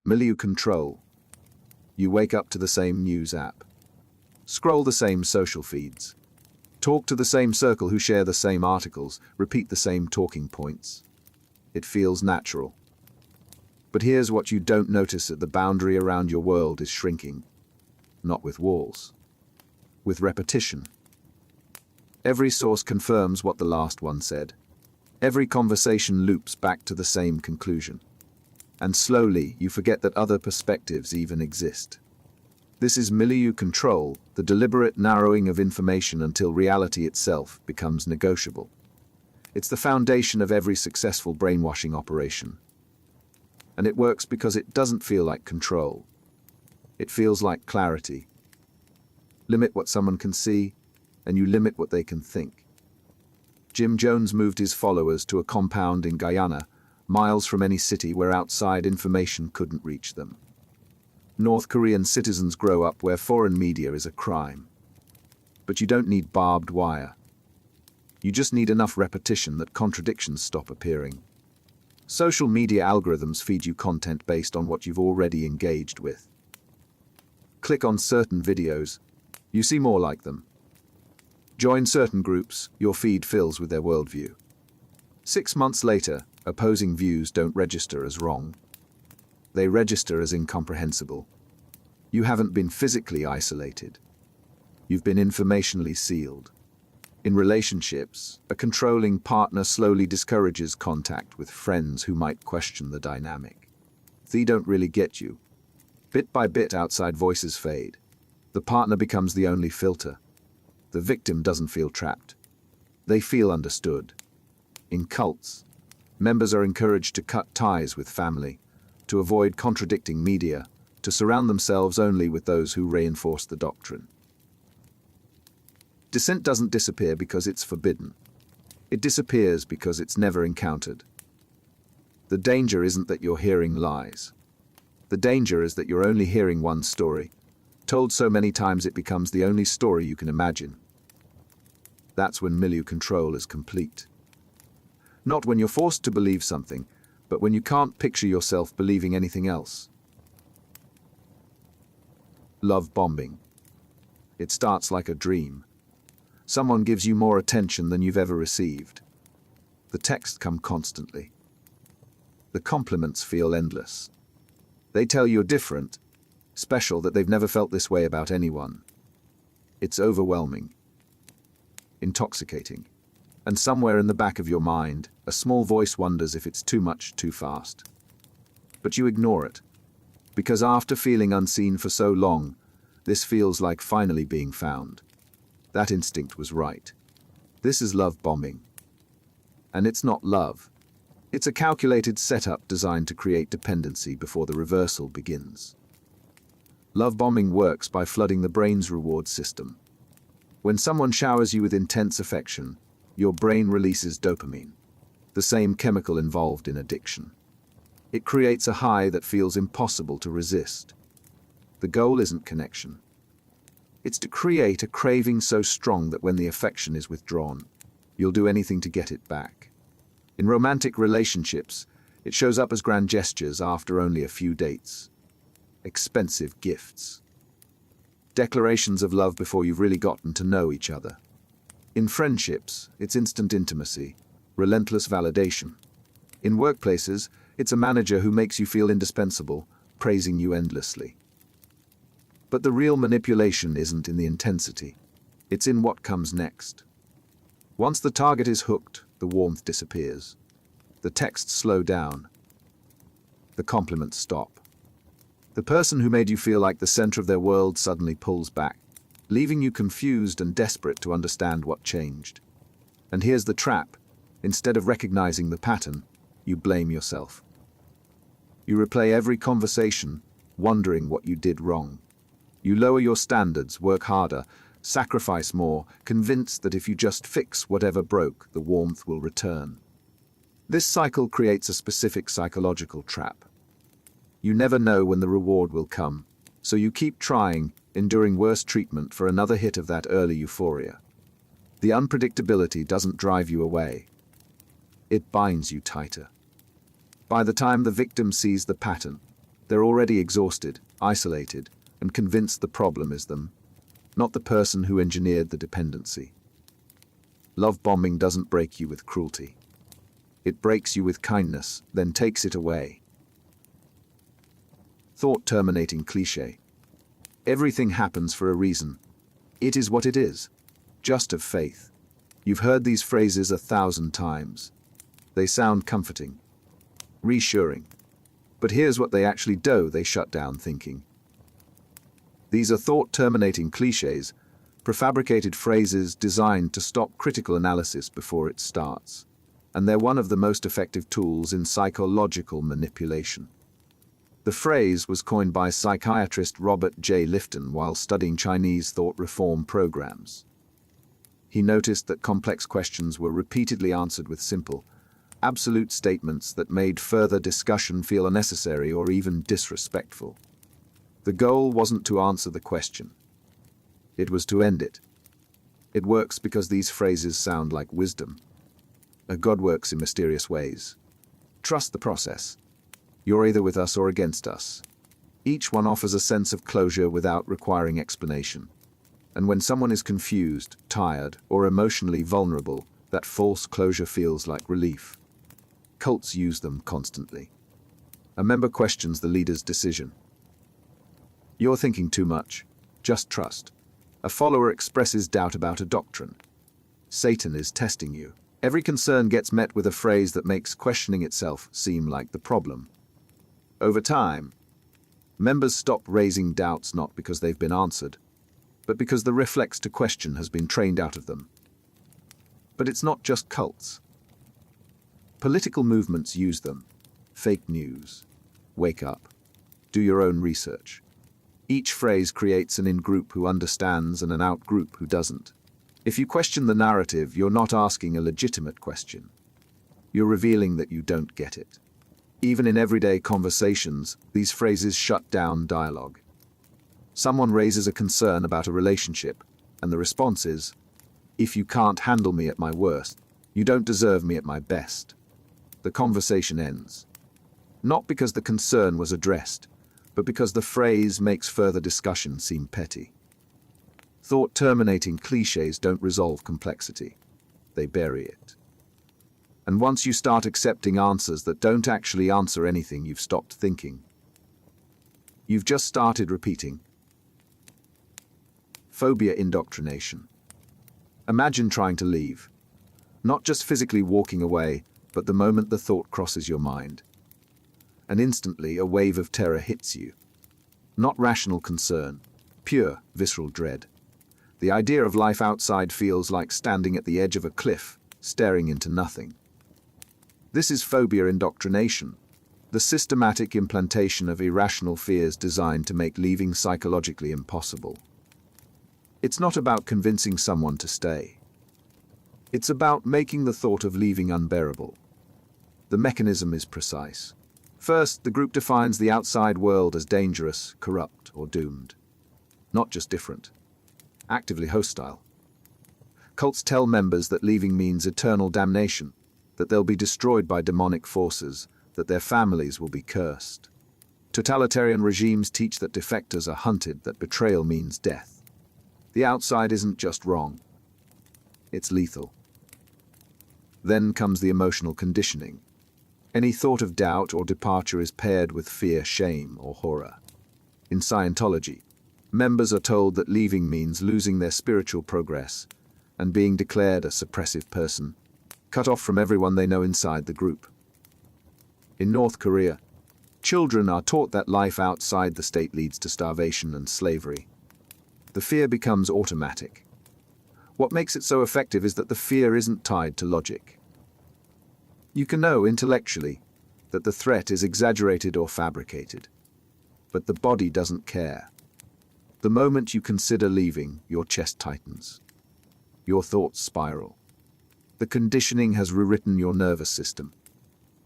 Milieu Control. You wake up to the same news app. Scroll the same social feeds. Talk to the same circle who share the same articles, repeat the same talking points. It feels natural. But here's what you don't notice: that the boundary around your world is shrinking. Not with walls. With repetition. Every source confirms what the last one said. Every conversation loops back to the same conclusion. And slowly, you forget that other perspectives even exist. This is Milieu Control, the deliberate narrowing of information until reality itself becomes negotiable. It's the foundation of every successful brainwashing operation. And it works because it doesn't feel like control. It feels like clarity. Limit what someone can see, and you limit what they can think. Jim Jones moved his followers to a compound in Guyana, miles from any city where outside information couldn't reach them. North Korean citizens grow up where foreign media is a crime. But you don't need barbed wire. You just need enough repetition that contradictions stop appearing. Social media algorithms feed you content based on what you've already engaged with. Click on certain videos, you see more like them. Join certain groups, your feed fills with their worldview. 6 months later, opposing views don't register as wrong. They register as incomprehensible. You haven't been physically isolated. You've been informationally sealed. In relationships, a controlling partner slowly discourages contact with friends who might question the dynamic. They don't really get you. Bit by bit, outside voices fade. The partner becomes the only filter. The victim doesn't feel trapped. They feel understood. In cults, members are encouraged to cut ties with family, to avoid contradicting media, to surround themselves only with those who reinforce the doctrine. Dissent doesn't disappear because it's forbidden. It disappears because it's never encountered. The danger isn't that you're hearing lies. The danger is that you're only hearing one story, told so many times it becomes the only story you can imagine. That's when Milieu Control is complete. Not when you're forced to believe something, but when you can't picture yourself believing anything else. Love bombing. It starts like a dream. Someone gives you more attention than you've ever received. The texts come constantly. The compliments feel endless. They tell you're different, special, that they've never felt this way about anyone. It's overwhelming. Intoxicating. And somewhere in the back of your mind, a small voice wonders if it's too much, too fast. But you ignore it. Because after feeling unseen for so long, this feels like finally being found. That instinct was right. This is love bombing. And it's not love. It's a calculated setup designed to create dependency before the reversal begins. Love bombing works by flooding the brain's reward system. When someone showers you with intense affection, your brain releases dopamine, the same chemical involved in addiction. It creates a high that feels impossible to resist. The goal isn't connection. It's to create a craving so strong that when the affection is withdrawn, you'll do anything to get it back. In romantic relationships, it shows up as grand gestures after only a few dates. Expensive gifts. Declarations of love before you've really gotten to know each other. In friendships, it's instant intimacy, relentless validation. In workplaces, it's a manager who makes you feel indispensable, praising you endlessly. But the real manipulation isn't in the intensity. It's in what comes next. Once the target is hooked, the warmth disappears. The texts slow down. The compliments stop. The person who made you feel like the center of their world suddenly pulls back, leaving you confused and desperate to understand what changed. And here's the trap. Instead of recognizing the pattern, you blame yourself. You replay every conversation, wondering what you did wrong. You lower your standards, work harder, sacrifice more, convinced that if you just fix whatever broke, the warmth will return. This cycle creates a specific psychological trap. You never know when the reward will come, so you keep trying, enduring worse treatment for another hit of that early euphoria. The unpredictability doesn't drive you away. It binds you tighter. By the time the victim sees the pattern, They're already exhausted, isolated, and convinced the problem is them, not the person who engineered the dependency. Love bombing doesn't break you with cruelty. It breaks you with kindness, then takes it away. Thought-Terminating Cliché. Everything happens for a reason. It is what it is. Just have faith. You've heard these phrases 1,000 times. They sound comforting, reassuring. But here's what they actually do: they shut down thinking. These are thought-terminating clichés, prefabricated phrases designed to stop critical analysis before it starts. And they're one of the most effective tools in psychological manipulation. The phrase was coined by psychiatrist Robert J. Lifton while studying Chinese thought reform programs. He noticed that complex questions were repeatedly answered with simple, absolute statements that made further discussion feel unnecessary or even disrespectful. The goal wasn't to answer the question. It was to end it. It works because these phrases sound like wisdom. God works in mysterious ways. Trust the process. You're either with us or against us. Each one offers a sense of closure without requiring explanation. And when someone is confused, tired, or emotionally vulnerable, that false closure feels like relief. Cults use them constantly. A member questions the leader's decision. You're thinking too much. Just trust. A follower expresses doubt about a doctrine. Satan is testing you. Every concern gets met with a phrase that makes questioning itself seem like the problem. Over time, members stop raising doubts not because they've been answered, but because the reflex to question has been trained out of them. But it's not just cults. Political movements use them. Fake news. Wake up. Do your own research. Each phrase creates an in-group who understands and an out-group who doesn't. If you question the narrative, you're not asking a legitimate question. You're revealing that you don't get it. Even in everyday conversations, these phrases shut down dialogue. Someone raises a concern about a relationship, and the response is, "If you can't handle me at my worst, you don't deserve me at my best." The conversation ends. Not because the concern was addressed, but because the phrase makes further discussion seem petty. Thought-terminating clichés don't resolve complexity. They bury it. And once you start accepting answers that don't actually answer anything, you've stopped thinking. You've just started repeating. Phobia Indoctrination. Imagine trying to leave. Not just physically walking away, but the moment the thought crosses your mind. And instantly a wave of terror hits you. Not rational concern, pure visceral dread. The idea of life outside feels like standing at the edge of a cliff, staring into nothing. This is phobia indoctrination, the systematic implantation of irrational fears designed to make leaving psychologically impossible. It's not about convincing someone to stay. It's about making the thought of leaving unbearable. The mechanism is precise. First, the group defines the outside world as dangerous, corrupt, or doomed. Not just different. Actively hostile. Cults tell members that leaving means eternal damnation, that they'll be destroyed by demonic forces, that their families will be cursed. Totalitarian regimes teach that defectors are hunted, that betrayal means death. The outside isn't just wrong. It's lethal. Then comes the emotional conditioning. Any thought of doubt or departure is paired with fear, shame, or horror. In Scientology, members are told that leaving means losing their spiritual progress and being declared a suppressive person, cut off from everyone they know inside the group. In North Korea, children are taught that life outside the state leads to starvation and slavery. The fear becomes automatic. What makes it so effective is that the fear isn't tied to logic. You can know intellectually that the threat is exaggerated or fabricated, but the body doesn't care. The moment you consider leaving, your chest tightens. Your thoughts spiral. The conditioning has rewritten your nervous system.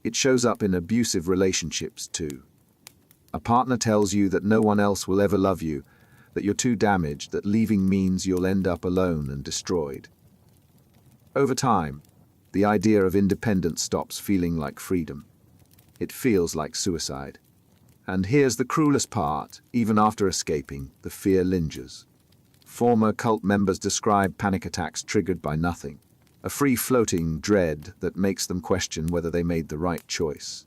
It shows up in abusive relationships too. A partner tells you that no one else will ever love you, that you're too damaged, that leaving means you'll end up alone and destroyed. Over time, the idea of independence stops feeling like freedom. It feels like suicide. And here's the cruelest part: even after escaping, the fear lingers. Former cult members describe panic attacks triggered by nothing, a free-floating dread that makes them question whether they made the right choice.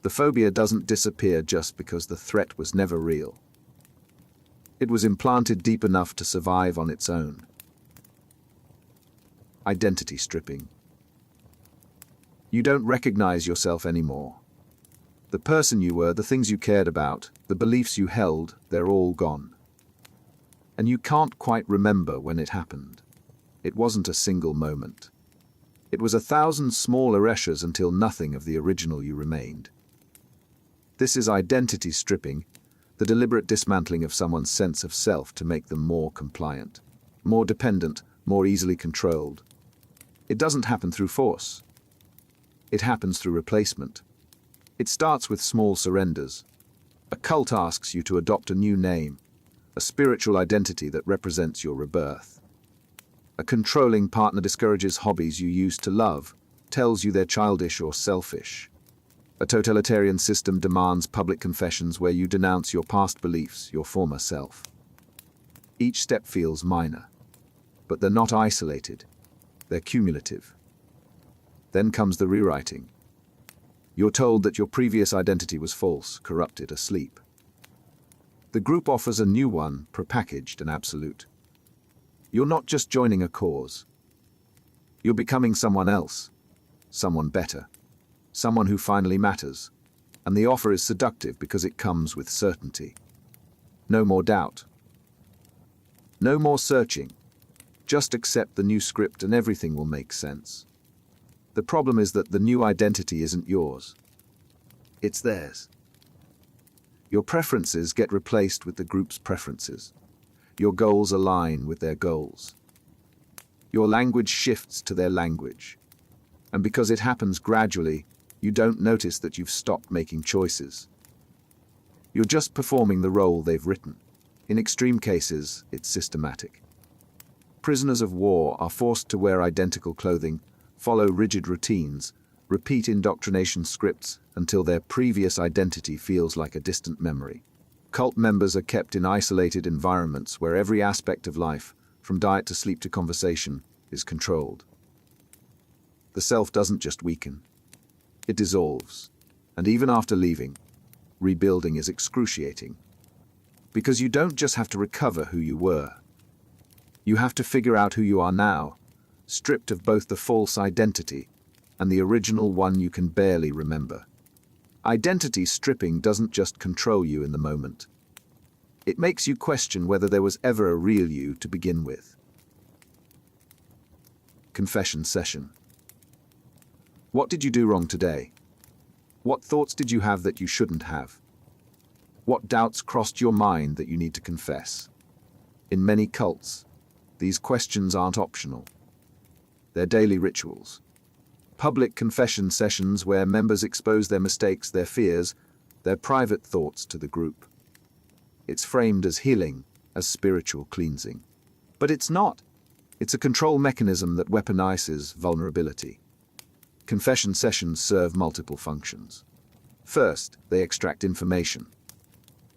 The phobia doesn't disappear just because the threat was never real. It was implanted deep enough to survive on its own. Identity stripping. You don't recognize yourself anymore. The person you were, the things you cared about, the beliefs you held, they're all gone. And you can't quite remember when it happened. It wasn't a single moment. It was 1,000 small erasures until nothing of the original you remained. This is identity stripping, the deliberate dismantling of someone's sense of self to make them more compliant, more dependent, more easily controlled. It doesn't happen through force. It happens through replacement. It starts with small surrenders. A cult asks you to adopt a new name, a spiritual identity that represents your rebirth. A controlling partner discourages hobbies you used to love, tells you they're childish or selfish. A totalitarian system demands public confessions where you denounce your past beliefs, your former self. Each step feels minor, but they're not isolated. They're cumulative. Then comes the rewriting. You're told that your previous identity was false, corrupted, asleep. The group offers a new one, prepackaged and absolute. You're not just joining a cause. You're becoming someone else, someone better, someone who finally matters. And the offer is seductive because it comes with certainty. No more doubt. No more searching. Just accept the new script and everything will make sense. The problem is that the new identity isn't yours. It's theirs. Your preferences get replaced with the group's preferences. Your goals align with their goals. Your language shifts to their language. And because it happens gradually, you don't notice that you've stopped making choices. You're just performing the role they've written. In extreme cases, it's systematic. Prisoners of war are forced to wear identical clothing, follow rigid routines, repeat indoctrination scripts until their previous identity feels like a distant memory. Cult members are kept in isolated environments where every aspect of life, from diet to sleep to conversation, is controlled. The self doesn't just weaken. It dissolves. And even after leaving, rebuilding is excruciating. Because you don't just have to recover who you were. You have to figure out who you are now, stripped of both the false identity and the original one you can barely remember. Identity stripping doesn't just control you in the moment. It makes you question whether there was ever a real you to begin with. Confession session. What did you do wrong today? What thoughts did you have that you shouldn't have? What doubts crossed your mind that you need to confess? In many cults, these questions aren't optional. They're daily rituals. Public confession sessions where members expose their mistakes, their fears, their private thoughts to the group. It's framed as healing, as spiritual cleansing. But it's not. It's a control mechanism that weaponizes vulnerability. Confession sessions serve multiple functions. First, they extract information.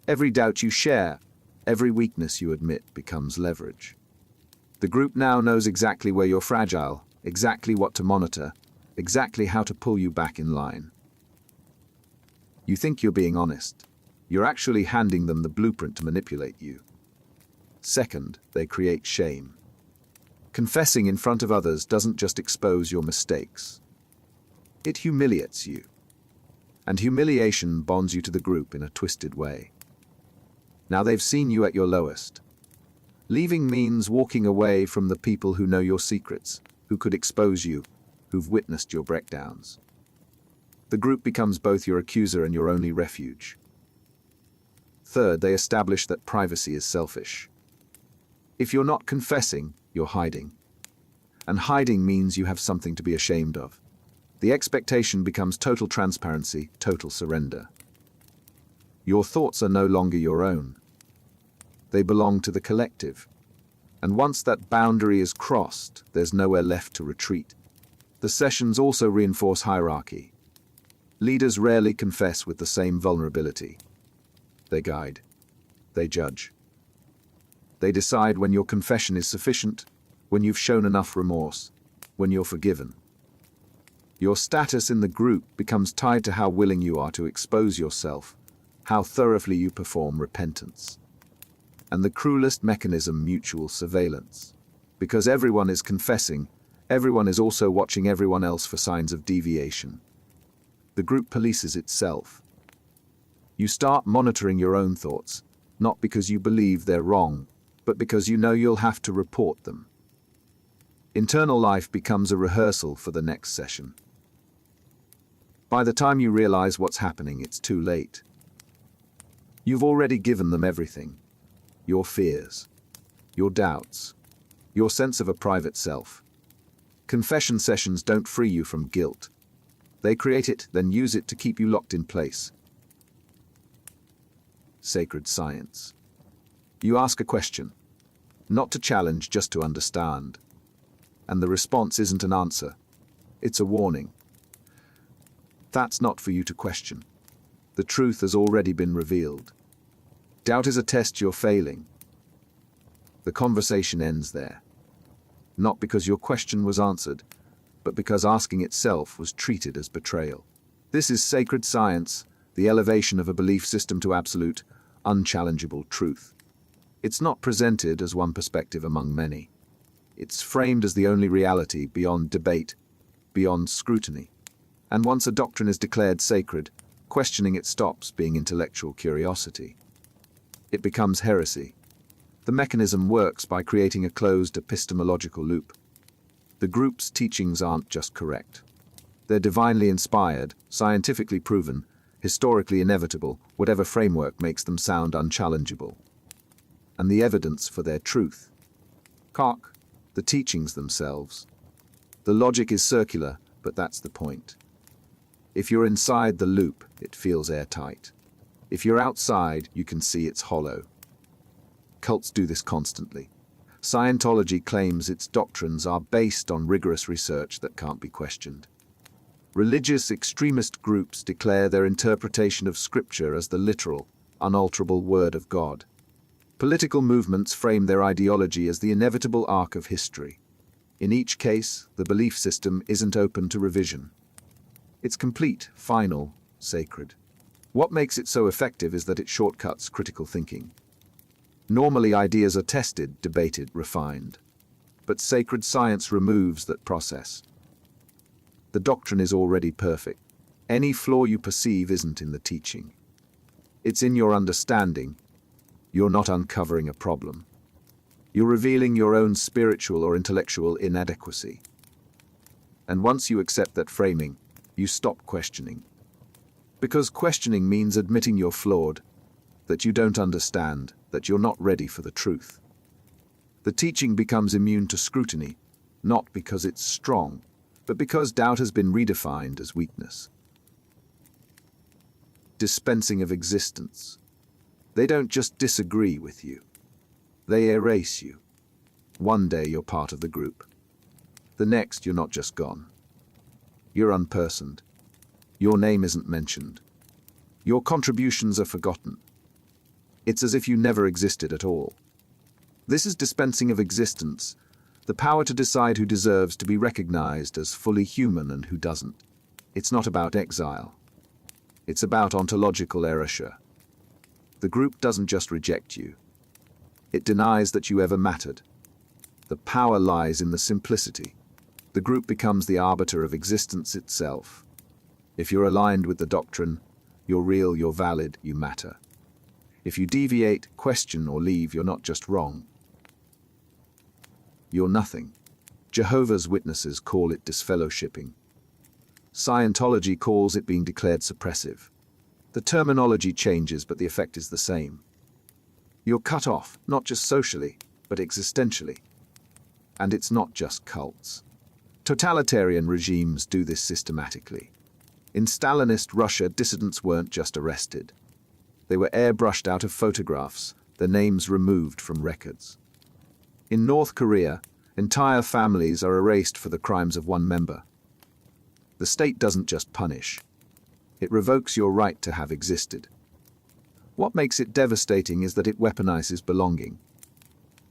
Every doubt you share, every weakness you admit becomes leverage. The group now knows exactly where you're fragile, exactly what to monitor, exactly how to pull you back in line. You think you're being honest. You're actually handing them the blueprint to manipulate you. Second, they create shame. Confessing in front of others doesn't just expose your mistakes. It humiliates you. And humiliation bonds you to the group in a twisted way. Now they've seen you at your lowest. Leaving means walking away from the people who know your secrets, who could expose you, who've witnessed your breakdowns. The group becomes both your accuser and your only refuge. Third, they establish that privacy is selfish. If you're not confessing, you're hiding. And hiding means you have something to be ashamed of. The expectation becomes total transparency, total surrender. Your thoughts are no longer your own. They belong to the collective. And once that boundary is crossed, there's nowhere left to retreat. The sessions also reinforce hierarchy. Leaders rarely confess with the same vulnerability. They guide. They judge. They decide when your confession is sufficient, when you've shown enough remorse, when you're forgiven. Your status in the group becomes tied to how willing you are to expose yourself, how thoroughly you perform repentance. And the cruelest mechanism, mutual surveillance. Because everyone is confessing, everyone is also watching everyone else for signs of deviation. The group polices itself. You start monitoring your own thoughts, not because you believe they're wrong, but because you know you'll have to report them. Internal life becomes a rehearsal for the next session. By the time you realize what's happening, it's too late. You've already given them everything. Your fears, your doubts, your sense of a private self. Confession sessions don't free you from guilt. They create it, then use it to keep you locked in place. Sacred science. You ask a question, not to challenge, just to understand. And the response isn't an answer, it's a warning. That's not for you to question. The truth has already been revealed. Doubt is a test you're failing. The conversation ends there. Not because your question was answered, but because asking itself was treated as betrayal. This is sacred science, the elevation of a belief system to absolute, unchallengeable truth. It's not presented as one perspective among many. It's framed as the only reality beyond debate, beyond scrutiny. And once a doctrine is declared sacred, questioning it stops being intellectual curiosity. It becomes heresy. The mechanism works by creating a closed epistemological loop. The group's teachings aren't just correct. They're divinely inspired, scientifically proven, historically inevitable, whatever framework makes them sound unchallengeable. And the evidence for their truth. Cock, the teachings themselves. The logic is circular, but that's the point. If you're inside the loop, it feels airtight. If you're outside, you can see it's hollow. Cults do this constantly. Scientology claims its doctrines are based on rigorous research that can't be questioned. Religious extremist groups declare their interpretation of Scripture as the literal, unalterable Word of God. Political movements frame their ideology as the inevitable arc of history. In each case, the belief system isn't open to revision. It's complete, final, sacred. What makes it so effective is that it shortcuts critical thinking. Normally, ideas are tested, debated, refined. But sacred science removes that process. The doctrine is already perfect. Any flaw you perceive isn't in the teaching. It's in your understanding. You're not uncovering a problem. You're revealing your own spiritual or intellectual inadequacy. And once you accept that framing, you stop questioning. Because questioning means admitting you're flawed, that you don't understand, that you're not ready for the truth. The teaching becomes immune to scrutiny, not because it's strong, but because doubt has been redefined as weakness. Dispensing of existence. They don't just disagree with you. They erase you. One day you're part of the group. The next you're not just gone. You're unpersoned. Your name isn't mentioned. Your contributions are forgotten. It's as if you never existed at all. This is dispensing of existence, the power to decide who deserves to be recognized as fully human and who doesn't. It's not about exile. It's about ontological erasure. The group doesn't just reject you. It denies that you ever mattered. The power lies in the simplicity. The group becomes the arbiter of existence itself. If you're aligned with the doctrine, you're real, you're valid, you matter. If you deviate, question, or leave, you're not just wrong. You're nothing. Jehovah's Witnesses call it disfellowshipping. Scientology calls it being declared suppressive. The terminology changes, but the effect is the same. You're cut off, not just socially, but existentially. And it's not just cults. Totalitarian regimes do this systematically. In Stalinist Russia, dissidents weren't just arrested. They were airbrushed out of photographs, their names removed from records. In North Korea, entire families are erased for the crimes of one member. The state doesn't just punish. It revokes your right to have existed. What makes it devastating is that it weaponizes belonging.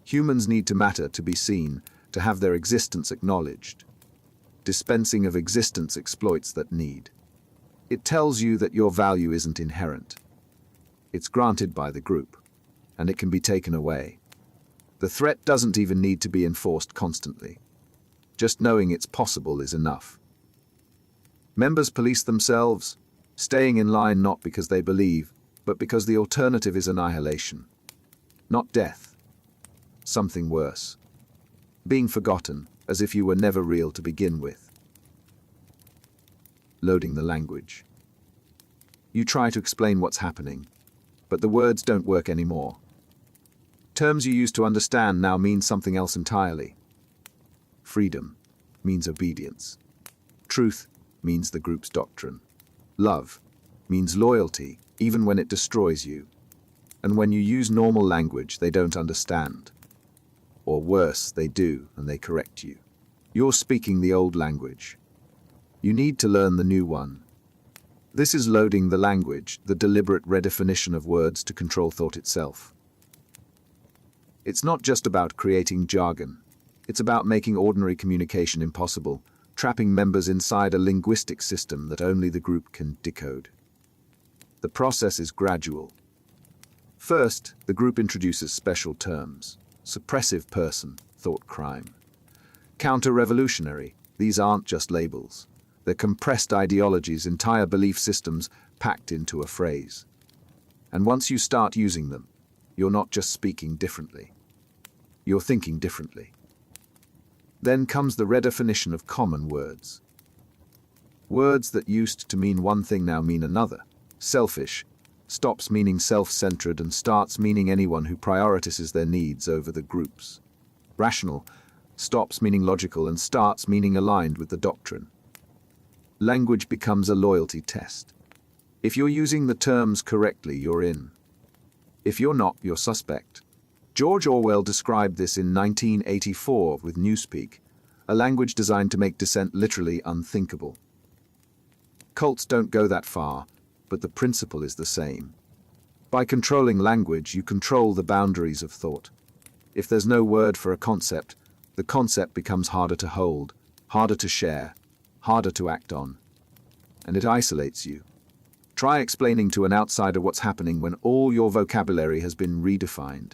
Humans need to matter to be seen, to have their existence acknowledged. Dispensing of Existence exploits that need. It tells you that your value isn't inherent. It's granted by the group, and it can be taken away. The threat doesn't even need to be enforced constantly. Just knowing it's possible is enough. Members police themselves, staying in line not because they believe, but because the alternative is annihilation. Not death. Something worse. Being forgotten, as if you were never real to begin with. Loading the language. You try to explain what's happening, but the words don't work anymore. Terms you used to understand now mean something else entirely. Freedom means obedience. Truth means the group's doctrine. Love means loyalty, even when it destroys you. And when you use normal language, they don't understand. Or worse, they do, and they correct you. You're speaking the old language. You need to learn the new one. This is loading the language, the deliberate redefinition of words to control thought itself. It's not just about creating jargon. It's about making ordinary communication impossible, trapping members inside a linguistic system that only the group can decode. The process is gradual. First, the group introduces special terms. Suppressive person, thought crime. Counter-revolutionary, these aren't just labels. They're compressed ideologies, entire belief systems packed into a phrase. And once you start using them, you're not just speaking differently. You're thinking differently. Then comes the redefinition of common words. Words that used to mean one thing now mean another. Selfish stops meaning self-centered and starts meaning anyone who prioritizes their needs over the group's. Rational stops meaning logical and starts meaning aligned with the doctrine. Language becomes a loyalty test. If you're using the terms correctly, you're in. If you're not, you're suspect. George Orwell described this in 1984 with Newspeak, a language designed to make dissent literally unthinkable. Cults don't go that far, but the principle is the same. By controlling language, you control the boundaries of thought. If there's no word for a concept, the concept becomes harder to hold, harder to share, harder to act on. And it isolates you. Try explaining to an outsider what's happening when all your vocabulary has been redefined.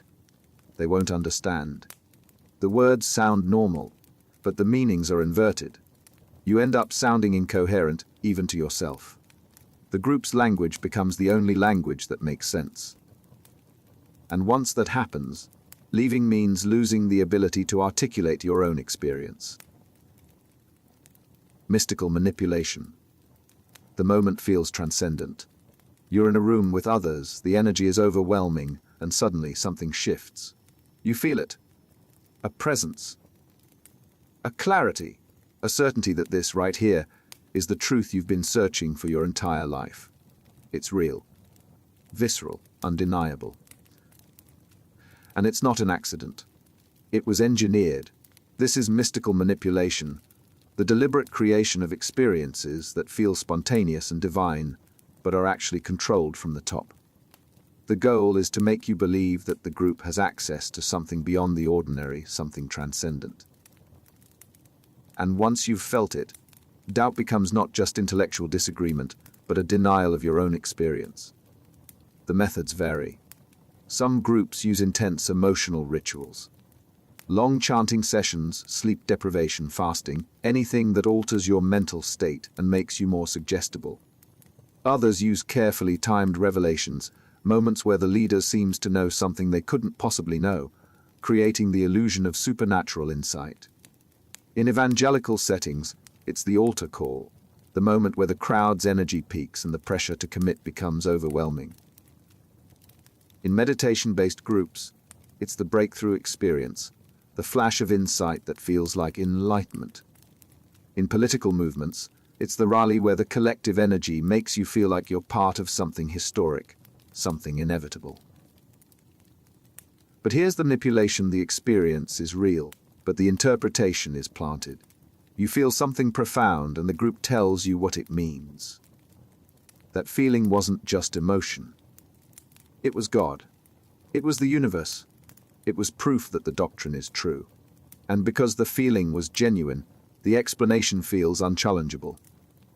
They won't understand. The words sound normal, but the meanings are inverted. You end up sounding incoherent, even to yourself. The group's language becomes the only language that makes sense. And once that happens, leaving means losing the ability to articulate your own experience. Mystical manipulation. The moment feels transcendent. You're in a room with others, the energy is overwhelming, and suddenly something shifts. You feel it. A presence. A clarity. A certainty that this, right here, is the truth you've been searching for your entire life. It's real. Visceral. Undeniable. And it's not an accident. It was engineered. This is mystical manipulation, the deliberate creation of experiences that feel spontaneous and divine, but are actually controlled from the top. The goal is to make you believe that the group has access to something beyond the ordinary, something transcendent. And once you've felt it, doubt becomes not just intellectual disagreement, but a denial of your own experience. The methods vary. Some groups use intense emotional rituals. Long chanting sessions, sleep deprivation, fasting, anything that alters your mental state and makes you more suggestible. Others use carefully timed revelations, moments where the leader seems to know something they couldn't possibly know, creating the illusion of supernatural insight. In evangelical settings, it's the altar call, the moment where the crowd's energy peaks and the pressure to commit becomes overwhelming. In meditation-based groups, it's the breakthrough experience, the flash of insight that feels like enlightenment. In political movements, it's the rally where the collective energy makes you feel like you're part of something historic, something inevitable. But here's the manipulation: the experience is real, but the interpretation is planted. You feel something profound and the group tells you what it means. That feeling wasn't just emotion. It was God. It was the universe. It was proof that the doctrine is true. And because the feeling was genuine, the explanation feels unchallengeable.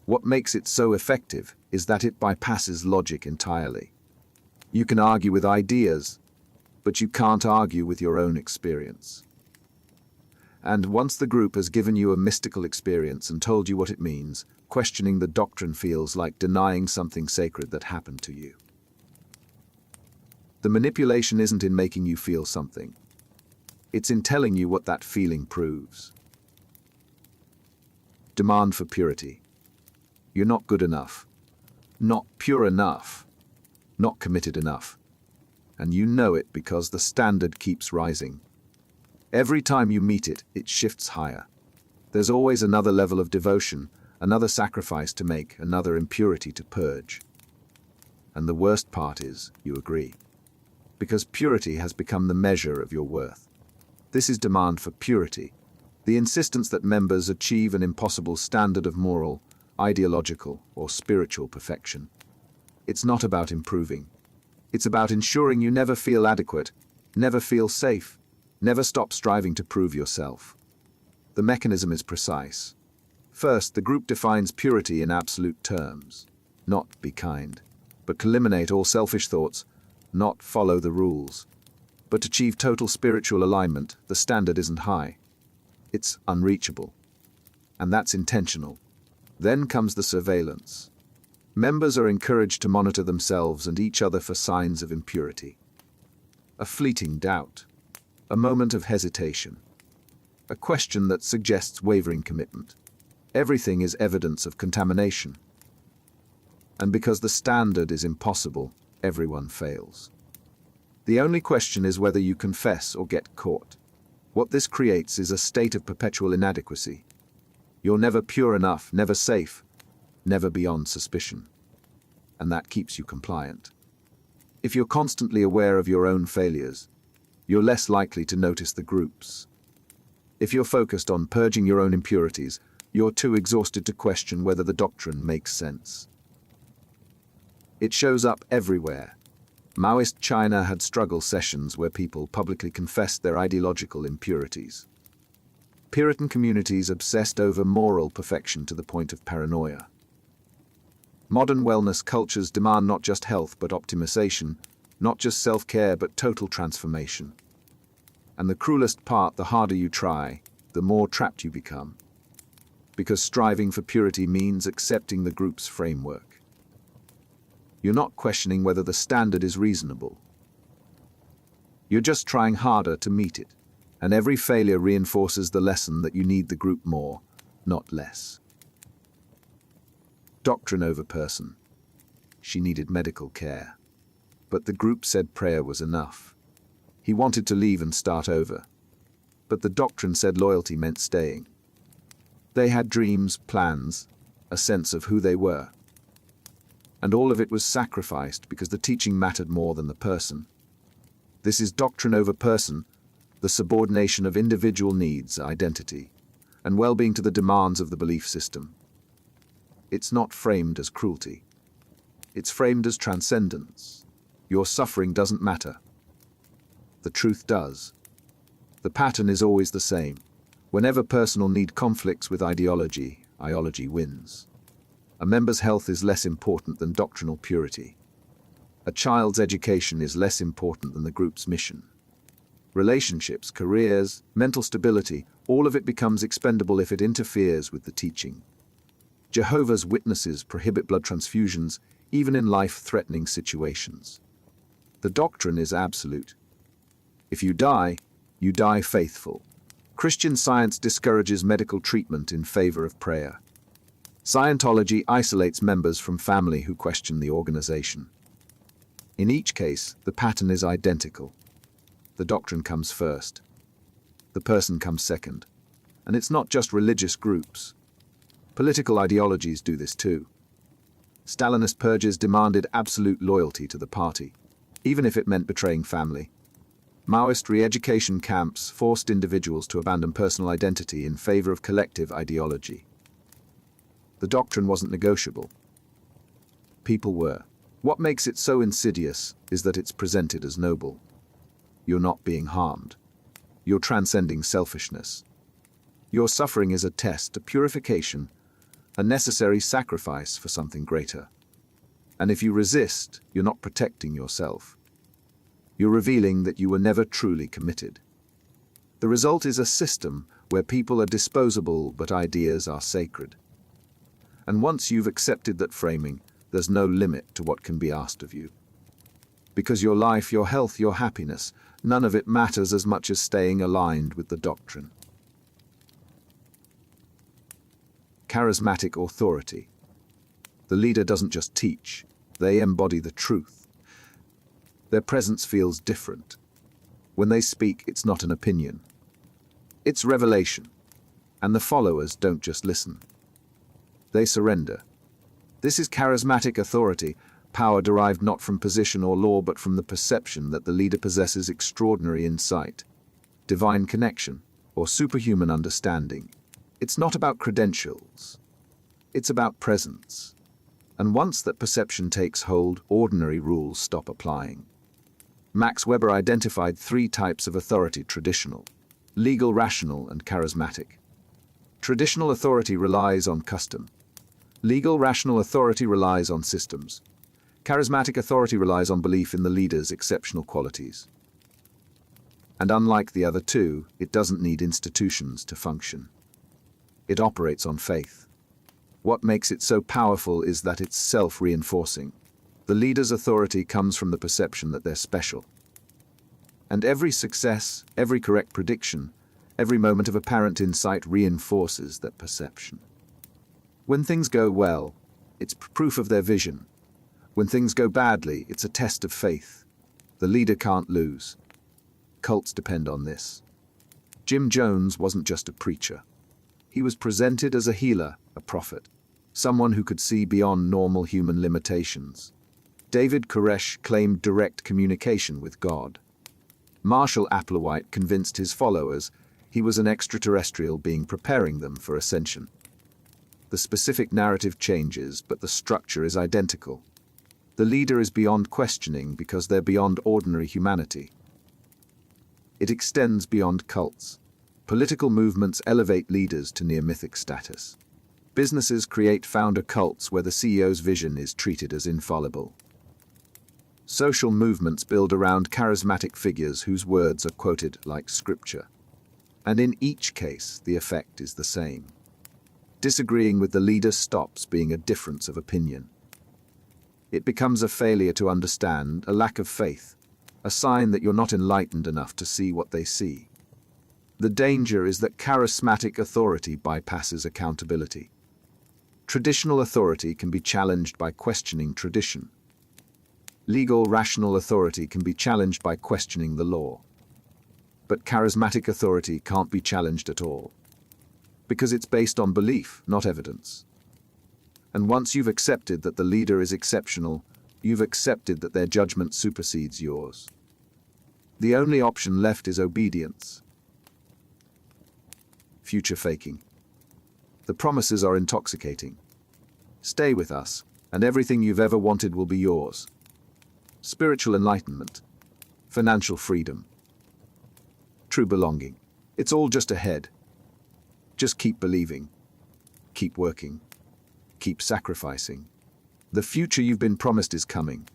What makes it so effective is that it bypasses logic entirely. You can argue with ideas, but you can't argue with your own experience. And once the group has given you a mystical experience and told you what it means, questioning the doctrine feels like denying something sacred that happened to you. The manipulation isn't in making you feel something. It's in telling you what that feeling proves. Demand for purity. You're not good enough. Not pure enough. Not committed enough. And you know it because the standard keeps rising. Every time you meet it, it shifts higher. There's always another level of devotion, another sacrifice to make, another impurity to purge. And the worst part is, you agree. Because purity has become the measure of your worth. This is demand for purity, the insistence that members achieve an impossible standard of moral, ideological, or spiritual perfection. It's not about improving. It's about ensuring you never feel adequate, never feel safe, never stop striving to prove yourself. The mechanism is precise. First, the group defines purity in absolute terms. Not be kind, but eliminate all selfish thoughts, not follow the rules. But to achieve total spiritual alignment, the standard isn't high. It's unreachable. And that's intentional. Then comes the surveillance. Members are encouraged to monitor themselves and each other for signs of impurity. A fleeting doubt. A moment of hesitation. A question that suggests wavering commitment. Everything is evidence of contamination. And because the standard is impossible, everyone fails. The only question is whether you confess or get caught. What this creates is a state of perpetual inadequacy. You're never pure enough, never safe, never beyond suspicion. And that keeps you compliant. If you're constantly aware of your own failures, you're less likely to notice the group's. If you're focused on purging your own impurities, you're too exhausted to question whether the doctrine makes sense. It shows up everywhere. Maoist China had struggle sessions where people publicly confessed their ideological impurities. Puritan communities obsessed over moral perfection to the point of paranoia. Modern wellness cultures demand not just health but optimization, not just self-care but total transformation. And the cruelest part, the harder you try, the more trapped you become. Because striving for purity means accepting the group's framework. You're not questioning whether the standard is reasonable. You're just trying harder to meet it, and every failure reinforces the lesson that you need the group more, not less. Doctrine over person. She needed medical care. But the group said prayer was enough. He wanted to leave and start over. But the doctrine said loyalty meant staying. They had dreams, plans, a sense of who they were. And all of it was sacrificed because the teaching mattered more than the person. This is doctrine over person, the subordination of individual needs, identity, and well-being to the demands of the belief system. It's not framed as cruelty. It's framed as transcendence. Your suffering doesn't matter. The truth does. The pattern is always the same. Whenever personal need conflicts with ideology, ideology wins. A member's health is less important than doctrinal purity. A child's education is less important than the group's mission. Relationships, careers, mental stability, all of it becomes expendable if it interferes with the teaching. Jehovah's Witnesses prohibit blood transfusions, even in life-threatening situations. The doctrine is absolute. If you die faithful. Christian Science discourages medical treatment in favor of prayer. Scientology isolates members from family who question the organization. In each case, the pattern is identical. The doctrine comes first. The person comes second. And it's not just religious groups. Political ideologies do this too. Stalinist purges demanded absolute loyalty to the party, even if it meant betraying family. Maoist re-education camps forced individuals to abandon personal identity in favor of collective ideology. The doctrine wasn't negotiable. People were. What makes it so insidious is that it's presented as noble. You're not being harmed. You're transcending selfishness. Your suffering is a test, a purification, a necessary sacrifice for something greater. And if you resist, you're not protecting yourself. You're revealing that you were never truly committed. The result is a system where people are disposable but ideas are sacred. And once you've accepted that framing, there's no limit to what can be asked of you. Because your life, your health, your happiness, none of it matters as much as staying aligned with the doctrine. Charismatic authority. The leader doesn't just teach, they embody the truth. Their presence feels different. When they speak, it's not an opinion. It's revelation. And the followers don't just listen. They surrender. This is charismatic authority, power derived not from position or law but from the perception that the leader possesses extraordinary insight, divine connection, or superhuman understanding. It's not about credentials. It's about presence. And once that perception takes hold, ordinary rules stop applying. Max Weber identified 3 types of authority: traditional, legal, rational, and charismatic. Traditional authority relies on custom. Legal, rational authority relies on systems. Charismatic authority relies on belief in the leader's exceptional qualities. And unlike the other 2, it doesn't need institutions to function. It operates on faith. What makes it so powerful is that it's self-reinforcing. The leader's authority comes from the perception that they're special. And every success, every correct prediction, every moment of apparent insight reinforces that perception. When things go well, it's proof of their vision. When things go badly, it's a test of faith. The leader can't lose. Cults depend on this. Jim Jones wasn't just a preacher. He was presented as a healer, a prophet, someone who could see beyond normal human limitations. David Koresh claimed direct communication with God. Marshall Applewhite convinced his followers he was an extraterrestrial being preparing them for ascension. The specific narrative changes, but the structure is identical. The leader is beyond questioning because they're beyond ordinary humanity. It extends beyond cults. Political movements elevate leaders to near-mythic status. Businesses create founder cults where the CEO's vision is treated as infallible. Social movements build around charismatic figures whose words are quoted like scripture. And in each case, the effect is the same. Disagreeing with the leader stops being a difference of opinion. It becomes a failure to understand, a lack of faith, a sign that you're not enlightened enough to see what they see. The danger is that charismatic authority bypasses accountability. Traditional authority can be challenged by questioning tradition. Legal, rational authority can be challenged by questioning the law. But charismatic authority can't be challenged at all. Because it's based on belief, not evidence. And once you've accepted that the leader is exceptional, you've accepted that their judgment supersedes yours. The only option left is obedience. Future faking. The promises are intoxicating. Stay with us, and everything you've ever wanted will be yours. Spiritual enlightenment. Financial freedom. True belonging. It's all just ahead. Just keep believing. Keep working. Keep sacrificing. The future you've been promised is coming.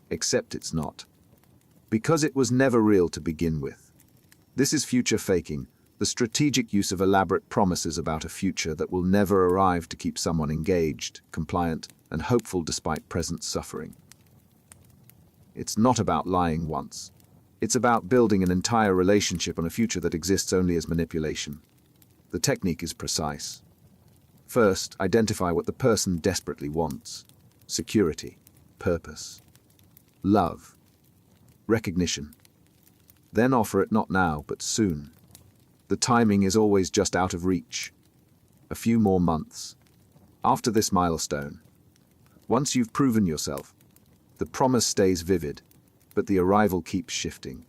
Except it's not. Because it was never real to begin with. This is future faking, the strategic use of elaborate promises about a future that will never arrive to keep someone engaged, compliant, and hopeful despite present suffering. It's not about lying once. It's about building an entire relationship on a future that exists only as manipulation. The technique is precise. First, identify what the person desperately wants. Security, purpose, love, recognition. Then offer it not now, but soon. The timing is always just out of reach. A few more months. After this milestone. Once you've proven yourself, the promise stays vivid, but the arrival keeps shifting.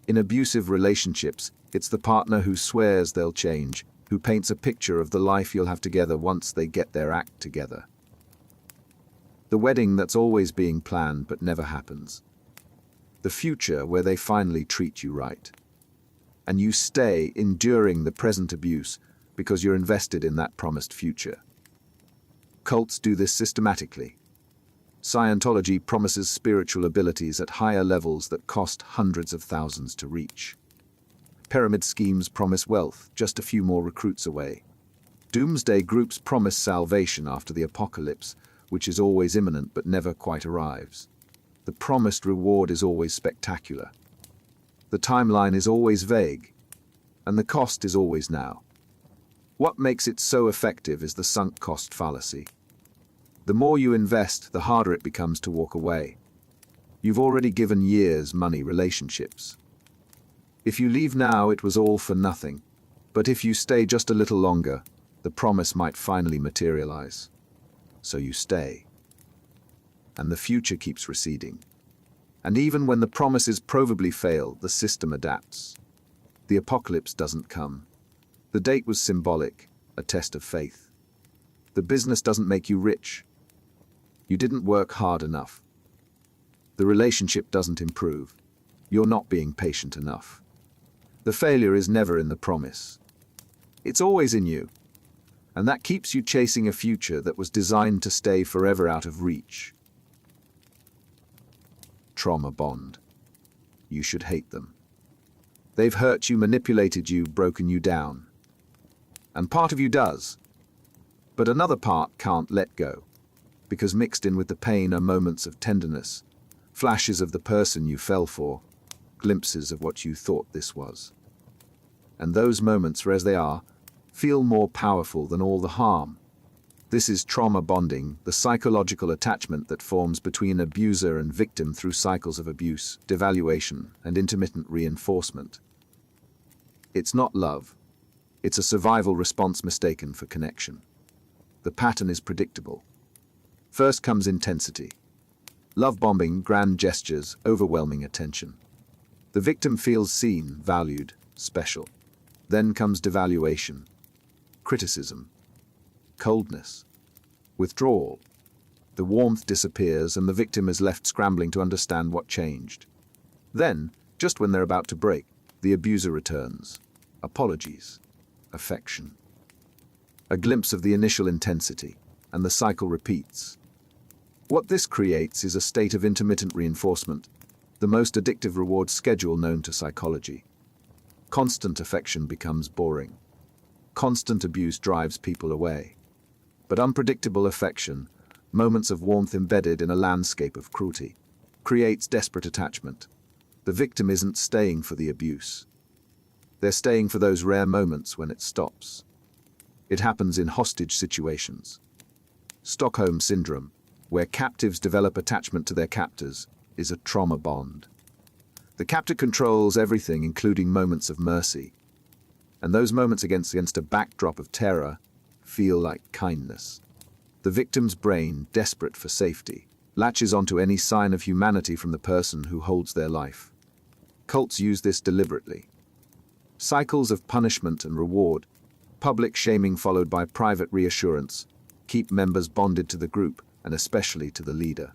In abusive relationships, it's the partner who swears they'll change, who paints a picture of the life you'll have together once they get their act together. The wedding that's always being planned but never happens. The future where they finally treat you right. And you stay enduring the present abuse because you're invested in that promised future. Cults do this systematically. Scientology promises spiritual abilities at higher levels that cost hundreds of thousands to reach. Pyramid schemes promise wealth just a few more recruits away. Doomsday groups promise salvation after the apocalypse, which is always imminent but never quite arrives. The promised reward is always spectacular. The timeline is always vague, and the cost is always now. What makes it so effective is the sunk cost fallacy. The more you invest, the harder it becomes to walk away. You've already given years, money, relationships. If you leave now, it was all for nothing. But if you stay just a little longer, the promise might finally materialize. So you stay. And the future keeps receding. And even when the promises provably fail, the system adapts. The apocalypse doesn't come. The date was symbolic, a test of faith. The business doesn't make you rich. You didn't work hard enough. The relationship doesn't improve. You're not being patient enough. The failure is never in the promise. It's always in you. And that keeps you chasing a future that was designed to stay forever out of reach. Trauma bond. You should hate them. They've hurt you, manipulated you, broken you down. And part of you does. But another part can't let go, because mixed in with the pain are moments of tenderness, flashes of the person you fell for, glimpses of what you thought this was. And those moments, as they are, feel more powerful than all the harm. This is trauma bonding, the psychological attachment that forms between abuser and victim through cycles of abuse, devaluation, and intermittent reinforcement. It's not love. It's a survival response mistaken for connection. The pattern is predictable. First comes intensity. Love bombing, grand gestures, overwhelming attention. The victim feels seen, valued, special. Then comes devaluation, criticism, coldness, withdrawal. The warmth disappears and the victim is left scrambling to understand what changed. Then, just when they're about to break, the abuser returns. Apologies, affection. A glimpse of the initial intensity, and the cycle repeats. What this creates is a state of intermittent reinforcement, the most addictive reward schedule known to psychology. Constant affection becomes boring. Constant abuse drives people away. But unpredictable affection, moments of warmth embedded in a landscape of cruelty, creates desperate attachment. The victim isn't staying for the abuse. They're staying for those rare moments when it stops. It happens in hostage situations. Stockholm Syndrome, where captives develop attachment to their captors, is a trauma bond. The captor controls everything, including moments of mercy. And those moments against a backdrop of terror feel like kindness. The victim's brain, desperate for safety, latches onto any sign of humanity from the person who holds their life. Cults use this deliberately. Cycles of punishment and reward, public shaming followed by private reassurance, keep members bonded to the group and especially to the leader.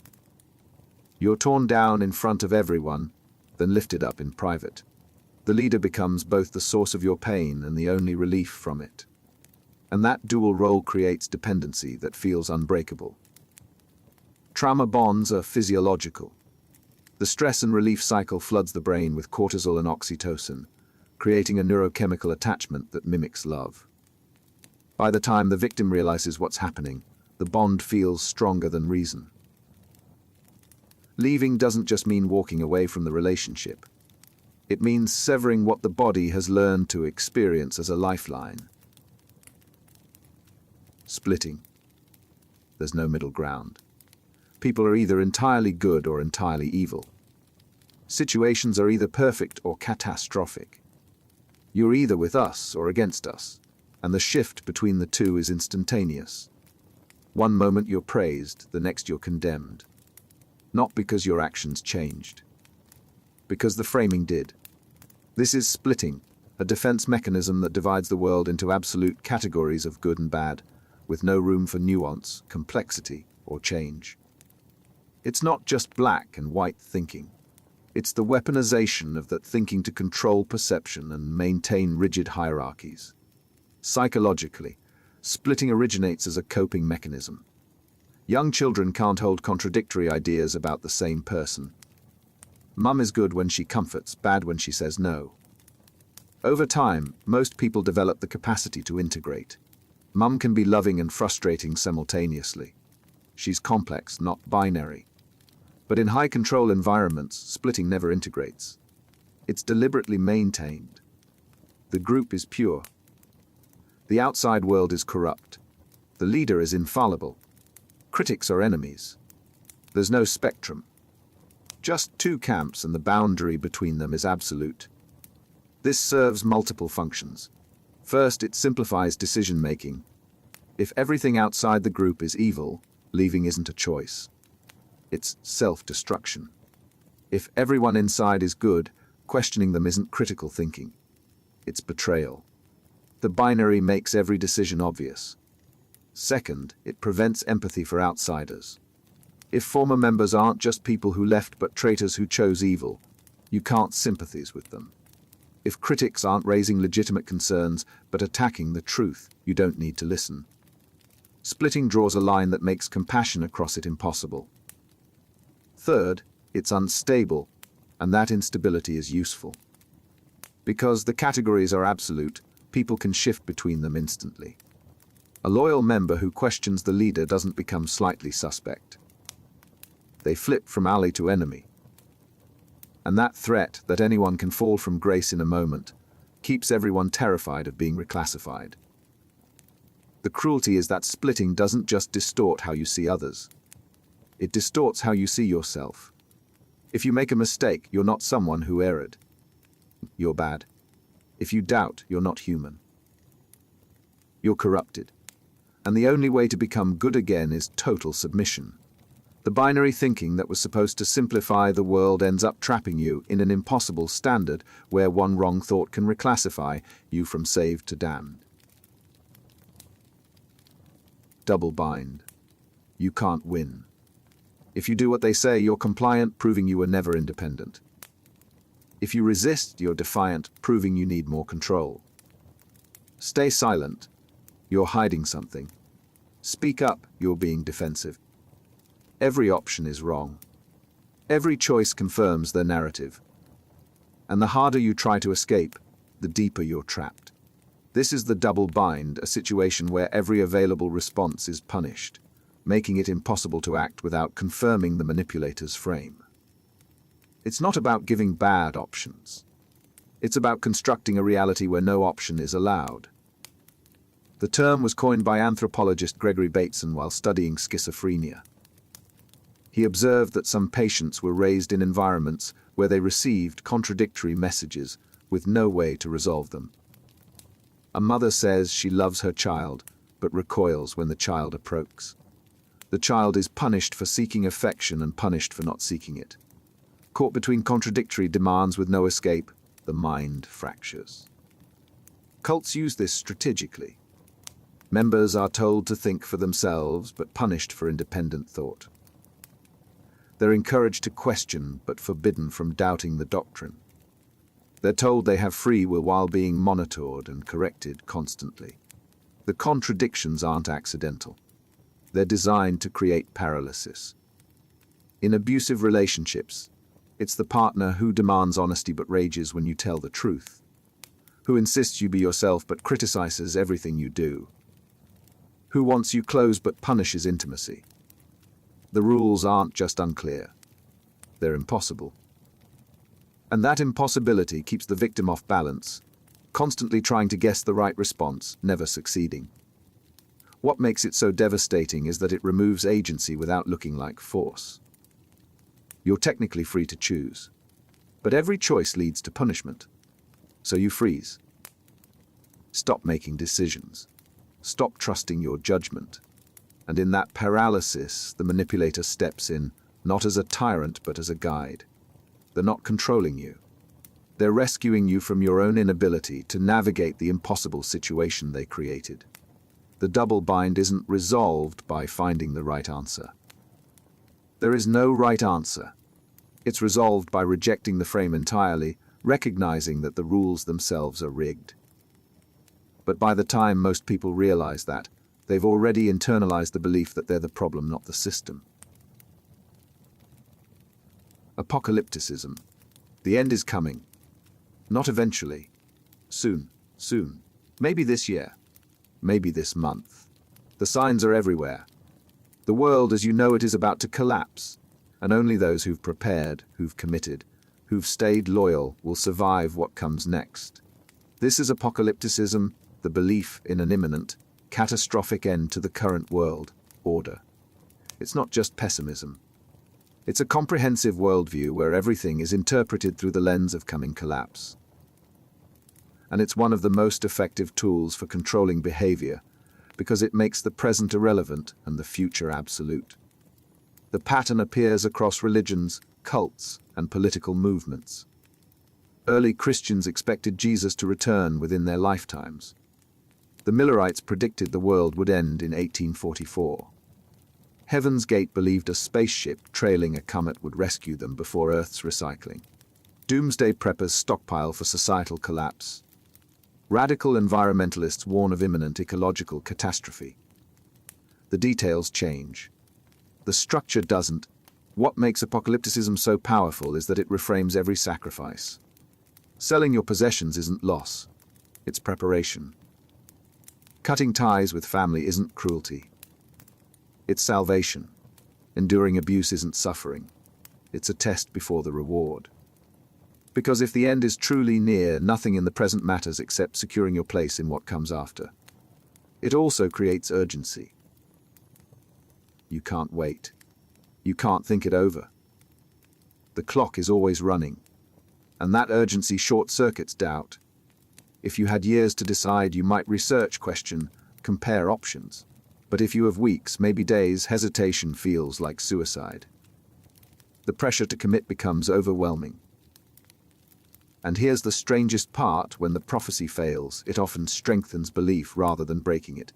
You're torn down in front of everyone, then lifted up in private. The leader becomes both the source of your pain and the only relief from it. And that dual role creates dependency that feels unbreakable. Trauma bonds are physiological. The stress and relief cycle floods the brain with cortisol and oxytocin, creating a neurochemical attachment that mimics love. By the time the victim realizes what's happening, the bond feels stronger than reason. Leaving doesn't just mean walking away from the relationship. It means severing what the body has learned to experience as a lifeline. Splitting. There's no middle ground. People are either entirely good or entirely evil. Situations are either perfect or catastrophic. You're either with us or against us, and the shift between the two is instantaneous. One moment you're praised, the next you're condemned. Not because your actions changed, because the framing did. This is splitting, a defense mechanism that divides the world into absolute categories of good and bad, with no room for nuance, complexity, or change. It's not just black and white thinking. It's the weaponization of that thinking to control perception and maintain rigid hierarchies. Psychologically, splitting originates as a coping mechanism. Young children can't hold contradictory ideas about the same person. Mum is good when she comforts, bad when she says no. Over time, most people develop the capacity to integrate. Mum can be loving and frustrating simultaneously. She's complex, not binary. But in high-control environments, splitting never integrates. It's deliberately maintained. The group is pure. The outside world is corrupt. The leader is infallible. Critics are enemies. There's no spectrum. Just two camps, and the boundary between them is absolute. This serves multiple functions. First, it simplifies decision-making. If everything outside the group is evil, leaving isn't a choice. It's self-destruction. If everyone inside is good, questioning them isn't critical thinking. It's betrayal. The binary makes every decision obvious. Second, it prevents empathy for outsiders. If former members aren't just people who left but traitors who chose evil, you can't sympathize with them. If critics aren't raising legitimate concerns but attacking the truth, you don't need to listen. Splitting draws a line that makes compassion across it impossible. Third, it's unstable, and that instability is useful. Because the categories are absolute, people can shift between them instantly. A loyal member who questions the leader doesn't become slightly suspect. They flip from ally to enemy. And that threat that anyone can fall from grace in a moment keeps everyone terrified of being reclassified. The cruelty is that splitting doesn't just distort how you see others. It distorts how you see yourself. If you make a mistake, you're not someone who erred. You're bad. If you doubt, you're not human. You're corrupted. And the only way to become good again is total submission. The binary thinking that was supposed to simplify the world ends up trapping you in an impossible standard where one wrong thought can reclassify you from saved to damned. Double bind. You can't win. If you do what they say, you're compliant, proving you were never independent. If you resist, you're defiant, proving you need more control. Stay silent. You're hiding something. Speak up, you're being defensive. Every option is wrong. Every choice confirms their narrative. And the harder you try to escape, the deeper you're trapped. This is the double bind, a situation where every available response is punished, making it impossible to act without confirming the manipulator's frame. It's not about giving bad options. It's about constructing a reality where no option is allowed. The term was coined by anthropologist Gregory Bateson while studying schizophrenia. He observed that some patients were raised in environments where they received contradictory messages with no way to resolve them. A mother says she loves her child, but recoils when the child approaches. The child is punished for seeking affection and punished for not seeking it. Caught between contradictory demands with no escape, the mind fractures. Cults use this strategically. Members are told to think for themselves, but punished for independent thought. They're encouraged to question, but forbidden from doubting the doctrine. They're told they have free will while being monitored and corrected constantly. The contradictions aren't accidental. They're designed to create paralysis. In abusive relationships, it's the partner who demands honesty but rages when you tell the truth, who insists you be yourself but criticizes everything you do, who wants you close but punishes intimacy. The rules aren't just unclear, they're impossible. And that impossibility keeps the victim off balance, constantly trying to guess the right response, never succeeding. What makes it so devastating is that it removes agency without looking like force. You're technically free to choose, but every choice leads to punishment. So you freeze. Stop making decisions. Stop trusting your judgment. And in that paralysis, the manipulator steps in, not as a tyrant, but as a guide. They're not controlling you. They're rescuing you from your own inability to navigate the impossible situation they created. The double bind isn't resolved by finding the right answer. There is no right answer. It's resolved by rejecting the frame entirely, recognizing that the rules themselves are rigged. But by the time most people realize that, they've already internalized the belief that they're the problem, not the system. Apocalypticism. The end is coming. Not eventually. Soon. Soon. Maybe this year. Maybe this month. The signs are everywhere. The world as you know it is about to collapse, and only those who've prepared, who've committed, who've stayed loyal will survive what comes next. This is apocalypticism, the belief in an imminent, catastrophic end to the current world order. It's not just pessimism. It's a comprehensive worldview where everything is interpreted through the lens of coming collapse. And it's one of the most effective tools for controlling behavior because it makes the present irrelevant and the future absolute. The pattern appears across religions, cults, and political movements. Early Christians expected Jesus to return within their lifetimes. The Millerites predicted the world would end in 1844. Heaven's Gate believed a spaceship trailing a comet would rescue them before Earth's recycling. Doomsday preppers stockpile for societal collapse. Radical environmentalists warn of imminent ecological catastrophe. The details change. The structure doesn't. What makes apocalypticism so powerful is that it reframes every sacrifice. Selling your possessions isn't loss. It's preparation. Cutting ties with family isn't cruelty. It's salvation. Enduring abuse isn't suffering. It's a test before the reward. Because if the end is truly near, nothing in the present matters except securing your place in what comes after. It also creates urgency. You can't wait. You can't think it over. The clock is always running, and that urgency short-circuits doubt. If you had years to decide, you might research, question, compare options. But if you have weeks, maybe days, hesitation feels like suicide. The pressure to commit becomes overwhelming. And here's the strangest part: when the prophecy fails, it often strengthens belief rather than breaking it.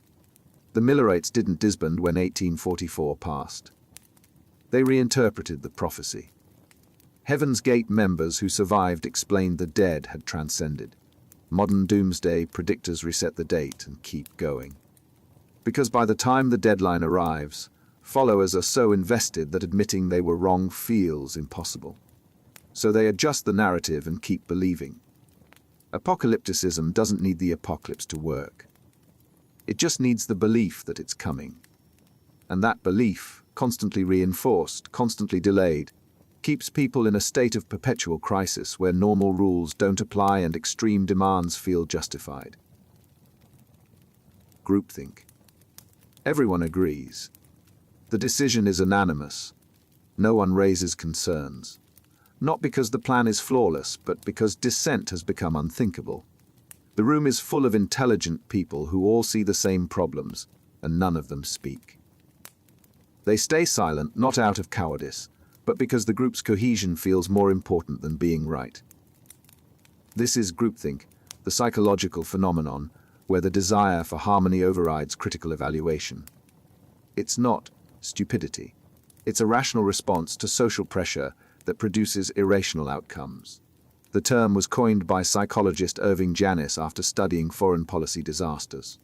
The Millerites didn't disband when 1844 passed. They reinterpreted the prophecy. Heaven's Gate members who survived explained the dead had transcended. Modern doomsday predictors reset the date and keep going. Because by the time the deadline arrives, followers are so invested that admitting they were wrong feels impossible. So they adjust the narrative and keep believing. Apocalypticism doesn't need the apocalypse to work. It just needs the belief that it's coming. And that belief, constantly reinforced, constantly delayed, keeps people in a state of perpetual crisis where normal rules don't apply and extreme demands feel justified. Groupthink. Everyone agrees. The decision is unanimous. No one raises concerns. Not because the plan is flawless, but because dissent has become unthinkable. The room is full of intelligent people who all see the same problems, and none of them speak. They stay silent, not out of cowardice, but because the group's cohesion feels more important than being right. This is groupthink, the psychological phenomenon where the desire for harmony overrides critical evaluation. It's not stupidity. It's a rational response to social pressure that produces irrational outcomes. The term was coined by psychologist Irving Janis after studying foreign policy disasters.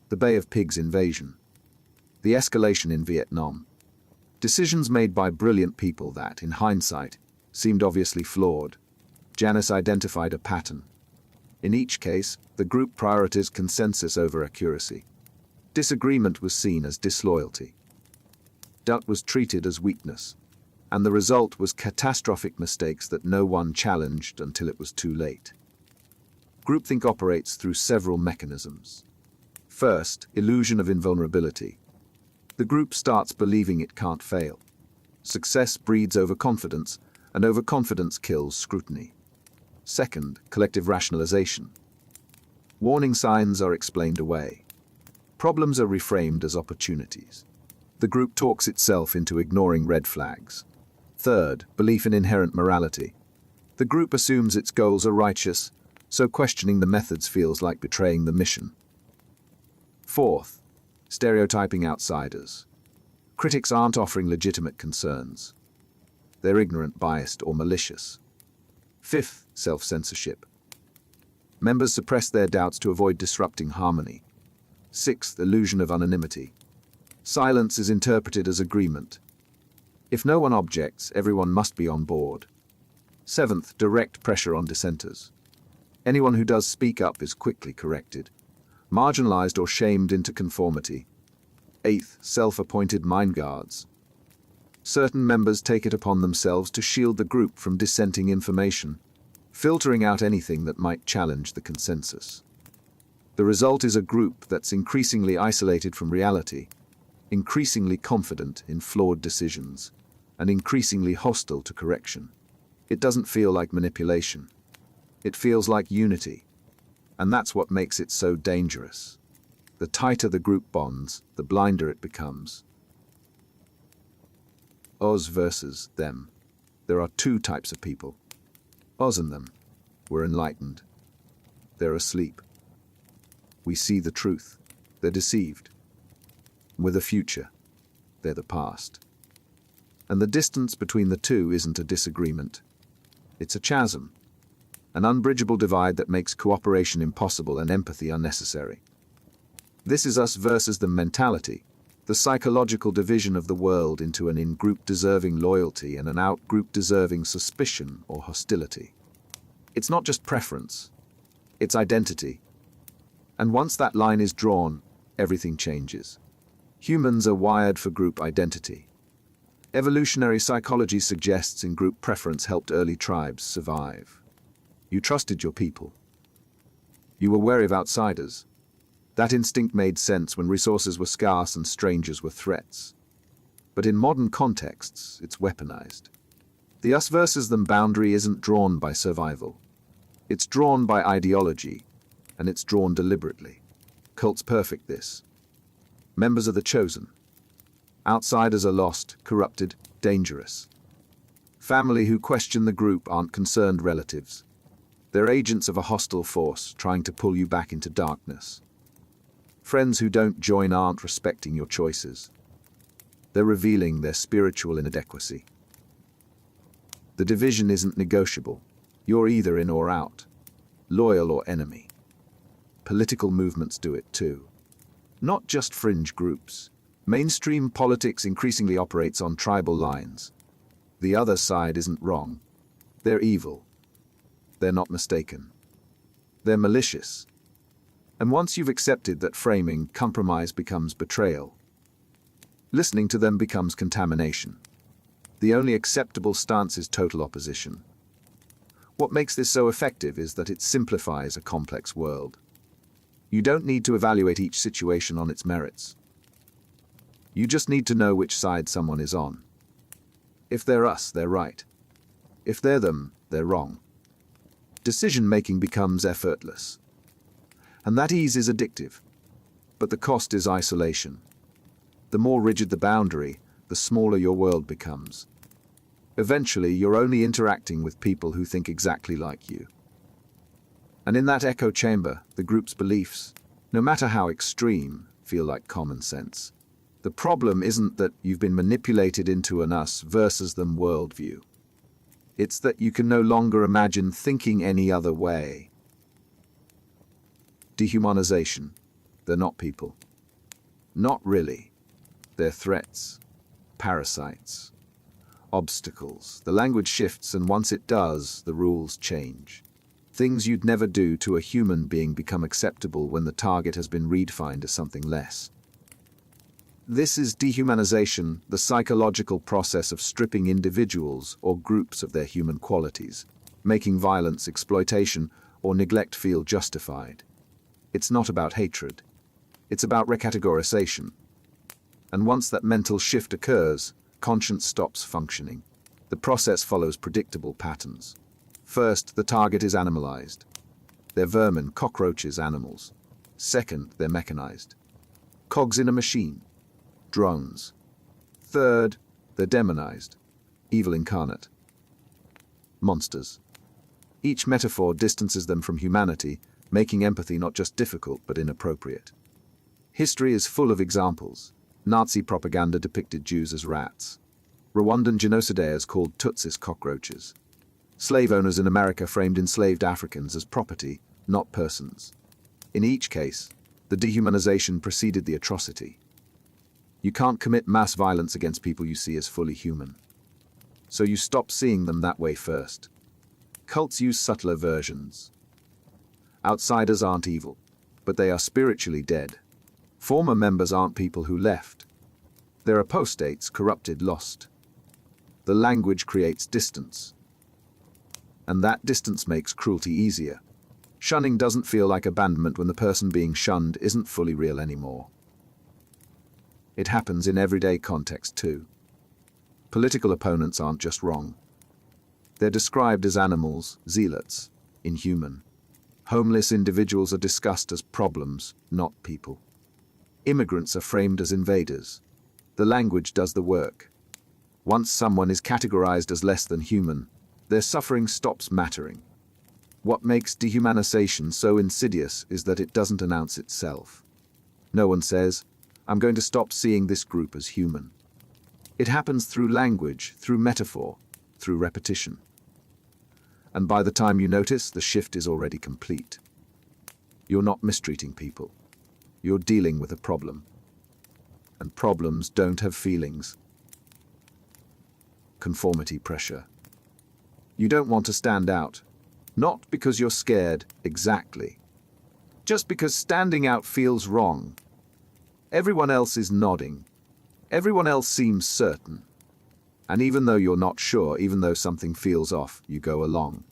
The Bay of Pigs invasion. The escalation in Vietnam. Decisions made by brilliant people that, in hindsight, seemed obviously flawed. Janis identified a pattern. In each case, the group prioritized consensus over accuracy. Disagreement was seen as disloyalty. Doubt was treated as weakness. And the result was catastrophic mistakes that no one challenged until it was too late. Groupthink operates through several mechanisms. First, illusion of invulnerability. The group starts believing it can't fail. Success breeds overconfidence, and overconfidence kills scrutiny. Second, collective rationalization. Warning signs are explained away. Problems are reframed as opportunities. The group talks itself into ignoring red flags. Third, belief in inherent morality. The group assumes its goals are righteous, so questioning the methods feels like betraying the mission. Fourth, stereotyping outsiders. Critics aren't offering legitimate concerns. They're ignorant, biased, or malicious. Fifth, self-censorship. Members suppress their doubts to avoid disrupting harmony. Sixth, illusion of anonymity. Silence is interpreted as agreement. If no one objects, everyone must be on board. Seventh, direct pressure on dissenters. Anyone who does speak up is quickly corrected, marginalized or shamed into conformity. Eighth, self-appointed mind guards. Certain members take it upon themselves to shield the group from dissenting information, filtering out anything that might challenge the consensus. The result is a group that's increasingly isolated from reality, increasingly confident in flawed decisions, and increasingly hostile to correction. It doesn't feel like manipulation. It feels like unity. And that's what makes it so dangerous. The tighter the group bonds, the blinder it becomes. Us versus them. There are two types of people. Us and them. We're enlightened. They're asleep. We see the truth. They're deceived. We're the future. They're the past. And the distance between the two isn't a disagreement. It's a chasm. An unbridgeable divide that makes cooperation impossible and empathy unnecessary. This is us versus them mentality, the psychological division of the world into an in-group deserving loyalty and an out-group deserving suspicion or hostility. It's not just preference, it's identity. And once that line is drawn, everything changes. Humans are wired for group identity. Evolutionary psychology suggests in-group preference helped early tribes survive. You trusted your people. You were wary of outsiders. That instinct made sense when resources were scarce and strangers were threats. But in modern contexts, it's weaponized. The us versus them boundary isn't drawn by survival. It's drawn by ideology, and it's drawn deliberately. Cults perfect this. Members are the chosen. Outsiders are lost, corrupted, dangerous. Family who question the group aren't concerned relatives. They're agents of a hostile force trying to pull you back into darkness. Friends who don't join aren't respecting your choices. They're revealing their spiritual inadequacy. The division isn't negotiable. You're either in or out, loyal or enemy. Political movements do it too. Not just fringe groups. Mainstream politics increasingly operates on tribal lines. The other side isn't wrong. They're evil. They're not mistaken. They're malicious. And once you've accepted that framing, compromise becomes betrayal. Listening to them becomes contamination. The only acceptable stance is total opposition. What makes this so effective is that it simplifies a complex world. You don't need to evaluate each situation on its merits. You just need to know which side someone is on. If they're us, they're right. If they're them, they're wrong. Decision-making becomes effortless. And that ease is addictive. But the cost is isolation. The more rigid the boundary, the smaller your world becomes. Eventually, you're only interacting with people who think exactly like you. And in that echo chamber, the group's beliefs, no matter how extreme, feel like common sense. The problem isn't that you've been manipulated into an us versus them worldview. It's that you can no longer imagine thinking any other way. Dehumanization. They're not people. Not really. They're threats, parasites, obstacles. The language shifts, and once it does, the rules change. Things you'd never do to a human being become acceptable when the target has been redefined as something less. This is dehumanization, the psychological process of stripping individuals or groups of their human qualities, making violence, exploitation, or neglect feel justified. It's not about hatred. It's about recategorization. And once that mental shift occurs, conscience stops functioning. The process follows predictable patterns. First, the target is animalized. They're vermin, cockroaches, animals. Second, they're mechanized. Cogs in a machine. Drones. Third, they're demonized. Evil incarnate. Monsters. Each metaphor distances them from humanity, making empathy not just difficult but inappropriate. History is full of examples. Nazi propaganda depicted Jews as rats. Rwandan genocidaires called Tutsis cockroaches. Slave owners in America framed enslaved Africans as property, not persons. In each case, the dehumanization preceded the atrocity. You can't commit mass violence against people you see as fully human. So you stop seeing them that way first. Cults use subtler versions. Outsiders aren't evil, but they are spiritually dead. Former members aren't people who left. They're apostates, corrupted, lost. The language creates distance. And that distance makes cruelty easier. Shunning doesn't feel like abandonment when the person being shunned isn't fully real anymore. It happens in everyday context too. Political opponents aren't just wrong. They're described as animals, zealots, inhuman. Homeless individuals are discussed as problems, not people. Immigrants are framed as invaders. The language does the work. Once someone is categorized as less than human, their suffering stops mattering. What makes dehumanization so insidious is that it doesn't announce itself. No one says, "I'm going to stop seeing this group as human." It happens through language, through metaphor, through repetition. And by the time you notice, the shift is already complete. You're not mistreating people. You're dealing with a problem. And problems don't have feelings. Conformity pressure. You don't want to stand out. Not because you're scared, exactly. Just because standing out feels wrong. Everyone else is nodding. Everyone else seems certain. And even though you're not sure, even though something feels off, you go along.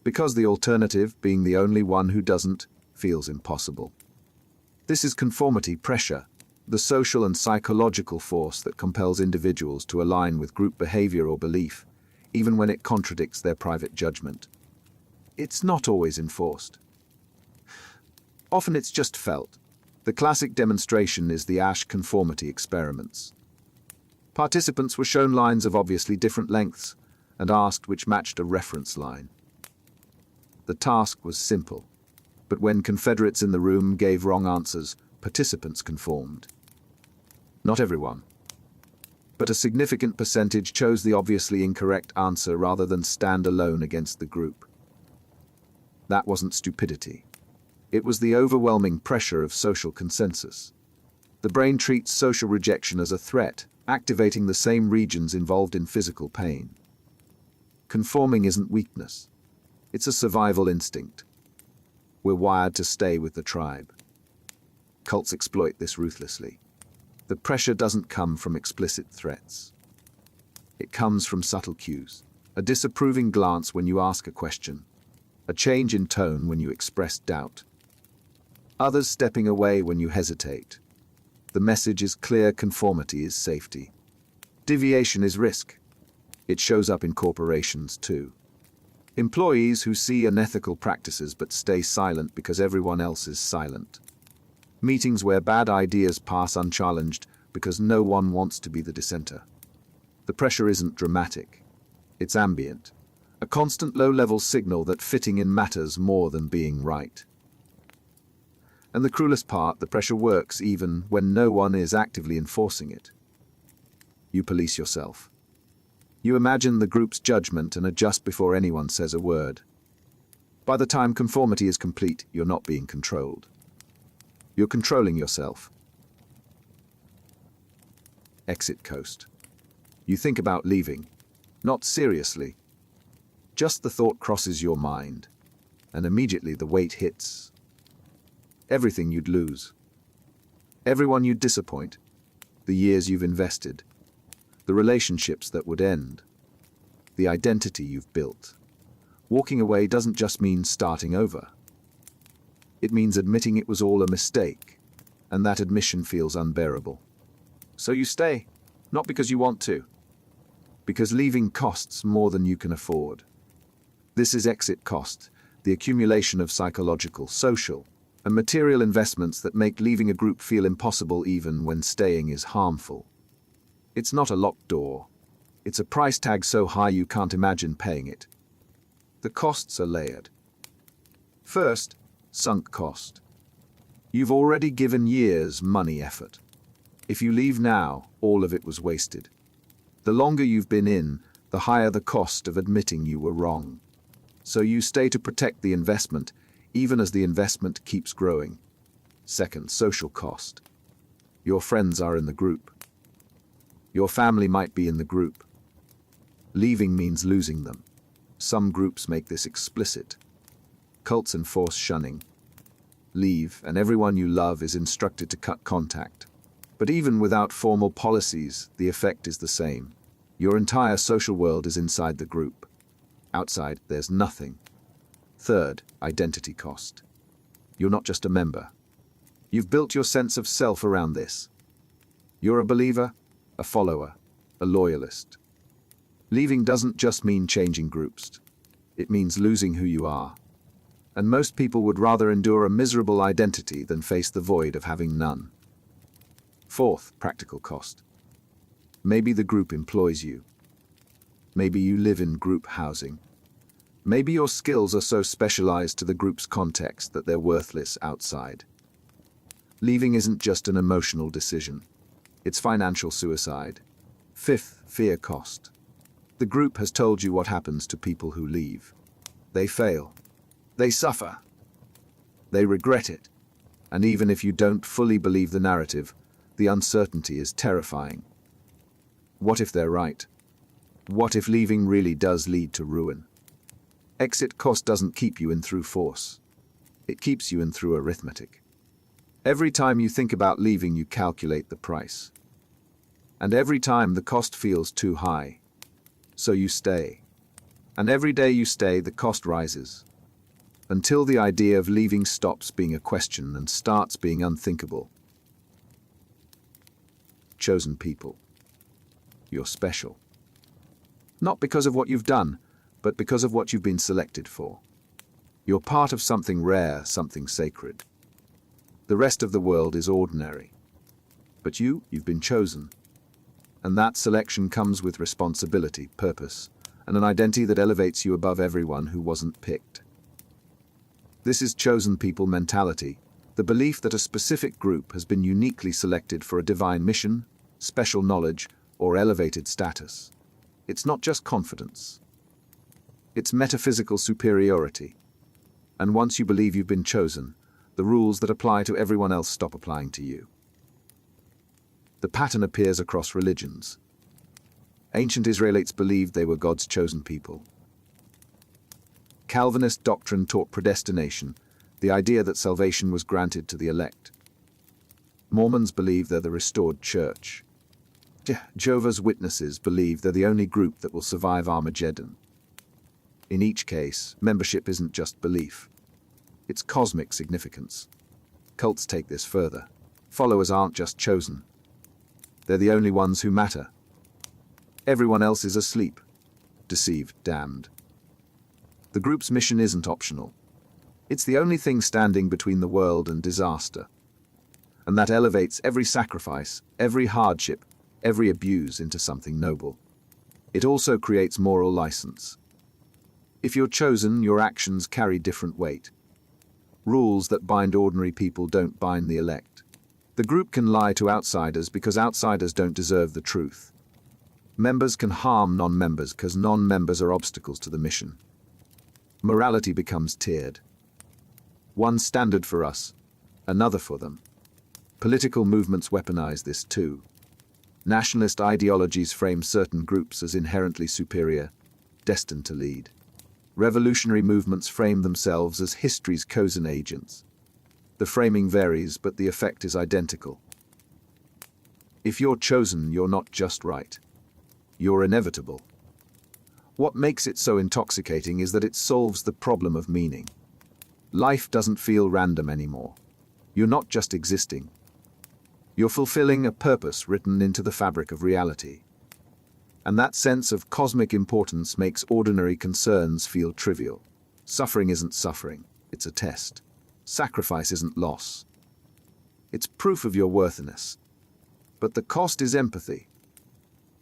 Because the alternative, being the only one who doesn't, feels impossible. This is conformity pressure, the social and psychological force that compels individuals to align with group behavior or belief, even when it contradicts their private judgment. It's not always enforced. Often it's just felt. The classic demonstration is the Asch conformity experiments. Participants were shown lines of obviously different lengths and asked which matched a reference line. The task was simple, but when Confederates in the room gave wrong answers, participants conformed. Not everyone, but a significant percentage chose the obviously incorrect answer rather than stand alone against the group. That wasn't stupidity. It was the overwhelming pressure of social consensus. The brain treats social rejection as a threat, activating the same regions involved in physical pain. Conforming isn't weakness. It's a survival instinct. We're wired to stay with the tribe. Cults exploit this ruthlessly. The pressure doesn't come from explicit threats. It comes from subtle cues. A disapproving glance when you ask a question. A change in tone when you express doubt. Others stepping away when you hesitate. The message is clear: conformity is safety. Deviation is risk. It shows up in corporations too. Employees who see unethical practices but stay silent because everyone else is silent. Meetings where bad ideas pass unchallenged because no one wants to be the dissenter. The pressure isn't dramatic. It's ambient. A constant low-level signal that fitting in matters more than being right. And the cruelest part, the pressure works even when no one is actively enforcing it. You police yourself. You imagine the group's judgment and adjust before anyone says a word. By the time conformity is complete, you're not being controlled. You're controlling yourself. Exit coast. You think about leaving. Not seriously. Just the thought crosses your mind, and immediately the weight hits. Everything you'd lose. Everyone you'd disappoint. The years you've invested. The relationships that would end. The identity you've built. Walking away doesn't just mean starting over. It means admitting it was all a mistake, and that admission feels unbearable. So you stay, not because you want to, because leaving costs more than you can afford. This is exit cost, the accumulation of psychological, social, and material investments that make leaving a group feel impossible even when staying is harmful. It's not a locked door. It's a price tag so high you can't imagine paying it. The costs are layered. First, sunk cost. You've already given years, money, effort. If you leave now, all of it was wasted. The longer you've been in, the higher the cost of admitting you were wrong. So you stay to protect the investment, even as the investment keeps growing. Second, social cost. Your friends are in the group. Your family might be in the group. Leaving means losing them. Some groups make this explicit. Cults enforce shunning. Leave, and everyone you love is instructed to cut contact. But even without formal policies, the effect is the same. Your entire social world is inside the group. Outside, there's nothing. Third, identity cost. You're not just a member. You've built your sense of self around this. You're a believer, a follower, a loyalist. Leaving doesn't just mean changing groups. It means losing who you are. And most people would rather endure a miserable identity than face the void of having none. Fourth, practical cost. Maybe the group employs you. Maybe you live in group housing. Maybe your skills are so specialized to the group's context that they're worthless outside. Leaving isn't just an emotional decision. It's financial suicide. Fifth, fear cost. The group has told you what happens to people who leave. They fail. They suffer. They regret it. And even if you don't fully believe the narrative, the uncertainty is terrifying. What if they're right? What if leaving really does lead to ruin? Exit cost doesn't keep you in through force. It keeps you in through arithmetic. Every time you think about leaving, you calculate the price. And every time the cost feels too high. So you stay. And every day you stay, the cost rises. Until the idea of leaving stops being a question and starts being unthinkable. Chosen people. You're special. Not because of what you've done, but because of what you've been selected for. You're part of something rare, something sacred. The rest of the world is ordinary. But you've been chosen. And that selection comes with responsibility, purpose, and an identity that elevates you above everyone who wasn't picked. This is chosen people mentality, the belief that a specific group has been uniquely selected for a divine mission, special knowledge, or elevated status. It's not just confidence. It's metaphysical superiority. And once you believe you've been chosen, the rules that apply to everyone else stop applying to you. The pattern appears across religions. Ancient Israelites believed they were God's chosen people. Calvinist doctrine taught predestination, the idea that salvation was granted to the elect. Mormons believe they're the restored church. Jehovah's Witnesses believe they're the only group that will survive Armageddon. In each case, membership isn't just belief. It's cosmic significance. Cults take this further. Followers aren't just chosen. They're the only ones who matter. Everyone else is asleep, deceived, damned. The group's mission isn't optional. It's the only thing standing between the world and disaster. And that elevates every sacrifice, every hardship, every abuse into something noble. It also creates moral license. If you're chosen, your actions carry different weight. Rules that bind ordinary people don't bind the elect. The group can lie to outsiders because outsiders don't deserve the truth. Members can harm non-members because non-members are obstacles to the mission. Morality becomes tiered. One standard for us, another for them. Political movements weaponize this too. Nationalist ideologies frame certain groups as inherently superior, destined to lead. Revolutionary movements frame themselves as history's chosen agents. The framing varies, but the effect is identical. If you're chosen, you're not just right. You're inevitable. What makes it so intoxicating is that it solves the problem of meaning. Life doesn't feel random anymore. You're not just existing. You're fulfilling a purpose written into the fabric of reality. And that sense of cosmic importance makes ordinary concerns feel trivial. Suffering isn't suffering, it's a test. Sacrifice isn't loss. It's proof of your worthiness. But the cost is empathy.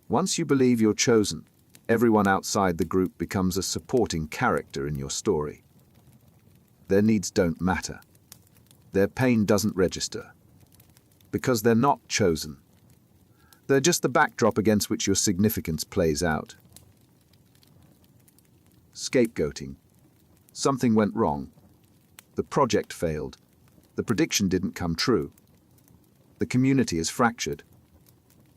Once you believe you're chosen, everyone outside the group becomes a supporting character in your story. Their needs don't matter. Their pain doesn't register. Because they're not chosen. They're just the backdrop against which your significance plays out. Scapegoating. Something went wrong. The project failed. The prediction didn't come true. The community is fractured.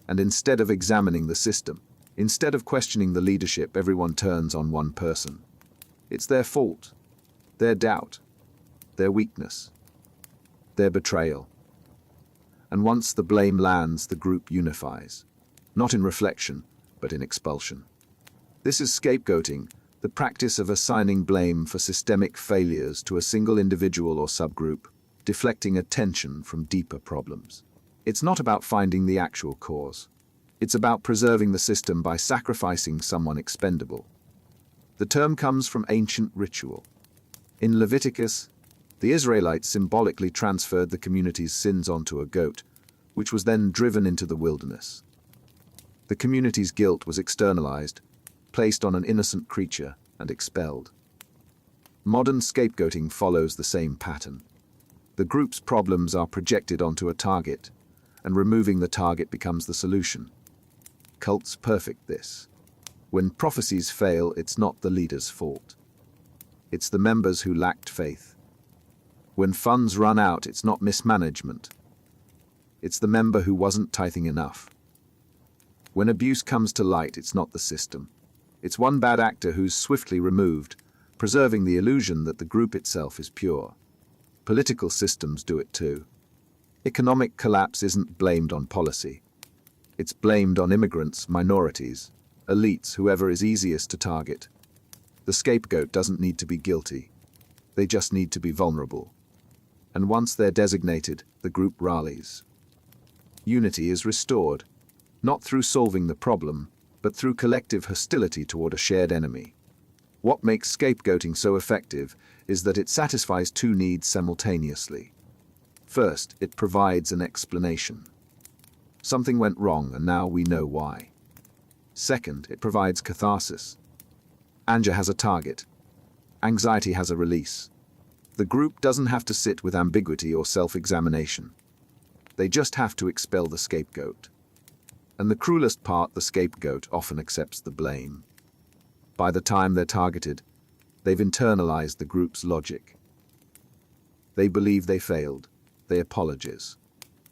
And instead of examining the system, instead of questioning the leadership, everyone turns on one person. It's their fault, their doubt, their weakness, their betrayal. And once the blame lands, the group unifies, not in reflection, but in expulsion. This is scapegoating, the practice of assigning blame for systemic failures to a single individual or subgroup, deflecting attention from deeper problems. It's not about finding the actual cause. It's about preserving the system by sacrificing someone expendable. The term comes from ancient ritual. In Leviticus, the Israelites symbolically transferred the community's sins onto a goat, which was then driven into the wilderness. The community's guilt was externalized, placed on an innocent creature, and expelled. Modern scapegoating follows the same pattern. The group's problems are projected onto a target, and removing the target becomes the solution. Cults perfect this. When prophecies fail, it's not the leader's fault. It's the members who lacked faith. When funds run out, it's not mismanagement. It's the member who wasn't tithing enough. When abuse comes to light, it's not the system. It's one bad actor who's swiftly removed, preserving the illusion that the group itself is pure. Political systems do it too. Economic collapse isn't blamed on policy. It's blamed on immigrants, minorities, elites, whoever is easiest to target. The scapegoat doesn't need to be guilty. They just need to be vulnerable. And once they're designated, the group rallies. Unity is restored, not through solving the problem, but through collective hostility toward a shared enemy. What makes scapegoating so effective is that it satisfies two needs simultaneously. First, it provides an explanation. Something went wrong and now we know why. Second, it provides catharsis. Anger has a target. Anxiety has a release. The group doesn't have to sit with ambiguity or self-examination. They just have to expel the scapegoat. And the cruelest part, the scapegoat often accepts the blame. By the time they're targeted, they've internalized the group's logic. They believe they failed. They apologize.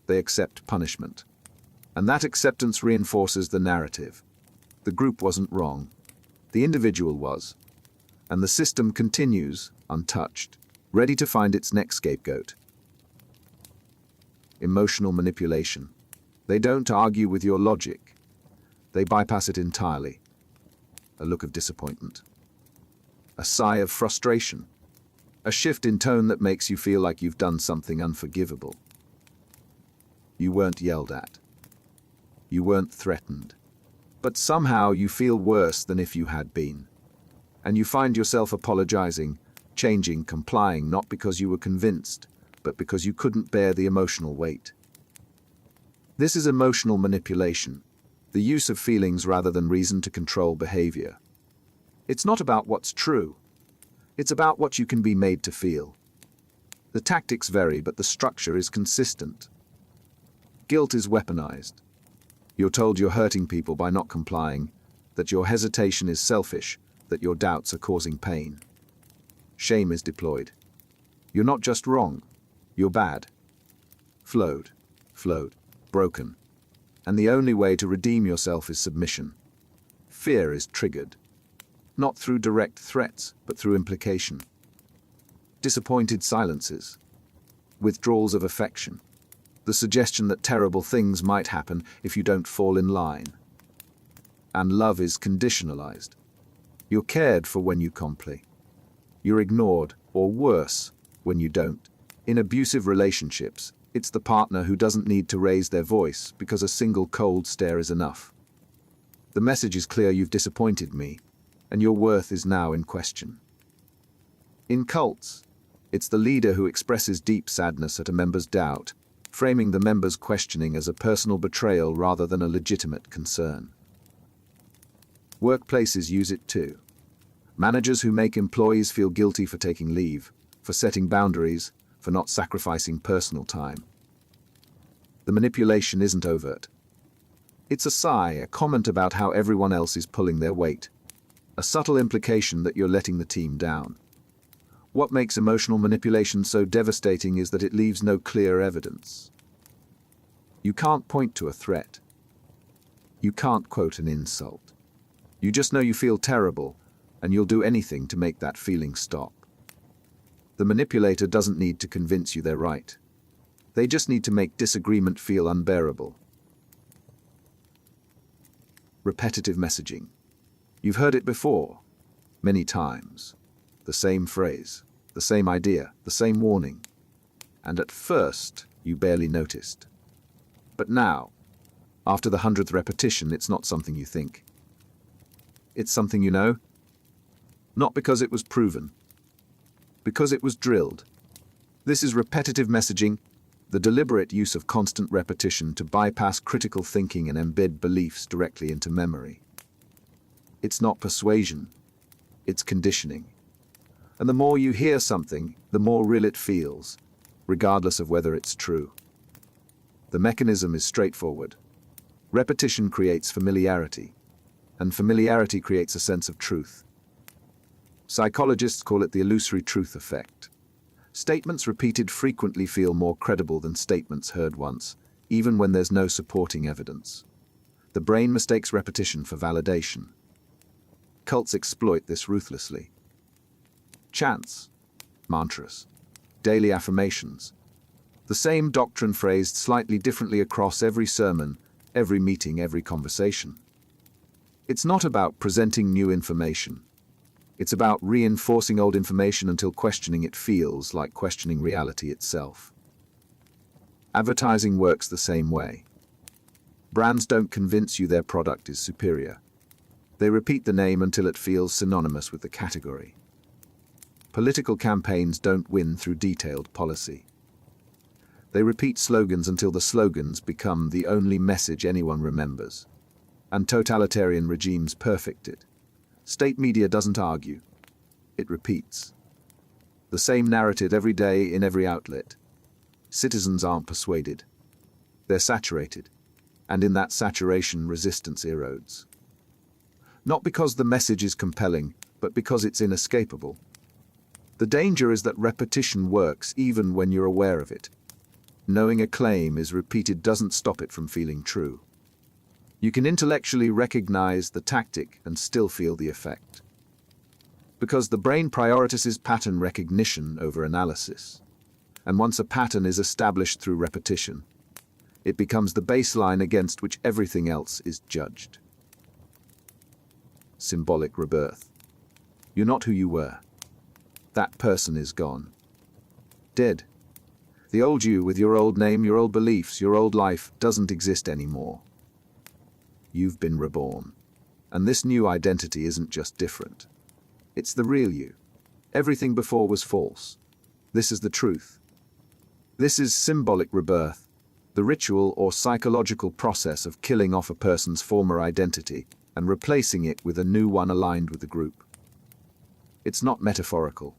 They accept punishment. And that acceptance reinforces the narrative. The group wasn't wrong. The individual was. And the system continues, untouched, ready to find its next scapegoat. Emotional manipulation. They don't argue with your logic. They bypass it entirely. A look of disappointment. A sigh of frustration. A shift in tone that makes you feel like you've done something unforgivable. You weren't yelled at. You weren't threatened. But somehow you feel worse than if you had been. And you find yourself apologizing, changing, complying, not because you were convinced, but because you couldn't bear the emotional weight. This is emotional manipulation, the use of feelings rather than reason to control behavior. It's not about what's true. It's about what you can be made to feel. The tactics vary, but the structure is consistent. Guilt is weaponized. You're told you're hurting people by not complying, that your hesitation is selfish, that your doubts are causing pain. Shame is deployed. You're not just wrong, you're bad. Flowed, broken. And the only way to redeem yourself is submission. Fear is triggered. Not through direct threats, but through implication. Disappointed silences. Withdrawals of affection. The suggestion that terrible things might happen if you don't fall in line. And love is conditionalized. You're cared for when you comply. You're ignored, or worse, when you don't. In abusive relationships, it's the partner who doesn't need to raise their voice because a single cold stare is enough. The message is clear: you've disappointed me, and your worth is now in question. In cults, it's the leader who expresses deep sadness at a member's doubt, framing the member's questioning as a personal betrayal rather than a legitimate concern. Workplaces use it too. Managers who make employees feel guilty for taking leave, for setting boundaries, for not sacrificing personal time. The manipulation isn't overt. It's a sigh, a comment about how everyone else is pulling their weight, a subtle implication that you're letting the team down. What makes emotional manipulation so devastating is that it leaves no clear evidence. You can't point to a threat. You can't quote an insult. You just know you feel terrible, and you'll do anything to make that feeling stop. The manipulator doesn't need to convince you they're right. They just need to make disagreement feel unbearable. Repetitive messaging. You've heard it before, many times. The same phrase, the same idea, the same warning. And at first, you barely noticed. But now, after the 100th repetition, it's not something you think. It's something you know. Not because it was proven, because it was drilled. This is repetitive messaging, the deliberate use of constant repetition to bypass critical thinking and embed beliefs directly into memory. It's not persuasion, it's conditioning. And the more you hear something, the more real it feels, regardless of whether it's true. The mechanism is straightforward. Repetition creates familiarity, and familiarity creates a sense of truth. Psychologists call it the illusory truth effect. Statements repeated frequently feel more credible than statements heard once, even when there's no supporting evidence. The brain mistakes repetition for validation. Cults exploit this ruthlessly. Chants, mantras, daily affirmations. The same doctrine phrased slightly differently across every sermon, every meeting, every conversation. It's not about presenting new information. It's about reinforcing old information until questioning it feels like questioning reality itself. Advertising works the same way. Brands don't convince you their product is superior. They repeat the name until it feels synonymous with the category. Political campaigns don't win through detailed policy. They repeat slogans until the slogans become the only message anyone remembers. And totalitarian regimes perfect it. State media doesn't argue. It repeats. The same narrative every day in every outlet. Citizens aren't persuaded. They're saturated. And in that saturation, resistance erodes. Not because the message is compelling, but because it's inescapable. The danger is that repetition works even when you're aware of it. Knowing a claim is repeated doesn't stop it from feeling true. You can intellectually recognize the tactic and still feel the effect. Because the brain prioritizes pattern recognition over analysis. And once a pattern is established through repetition, it becomes the baseline against which everything else is judged. Symbolic rebirth. You're not who you were. That person is gone. Dead. The old you with your old name, your old beliefs, your old life doesn't exist anymore. You've been reborn. And this new identity isn't just different. It's the real you. Everything before was false. This is the truth. This is symbolic rebirth, the ritual or psychological process of killing off a person's former identity and replacing it with a new one aligned with the group. It's not metaphorical.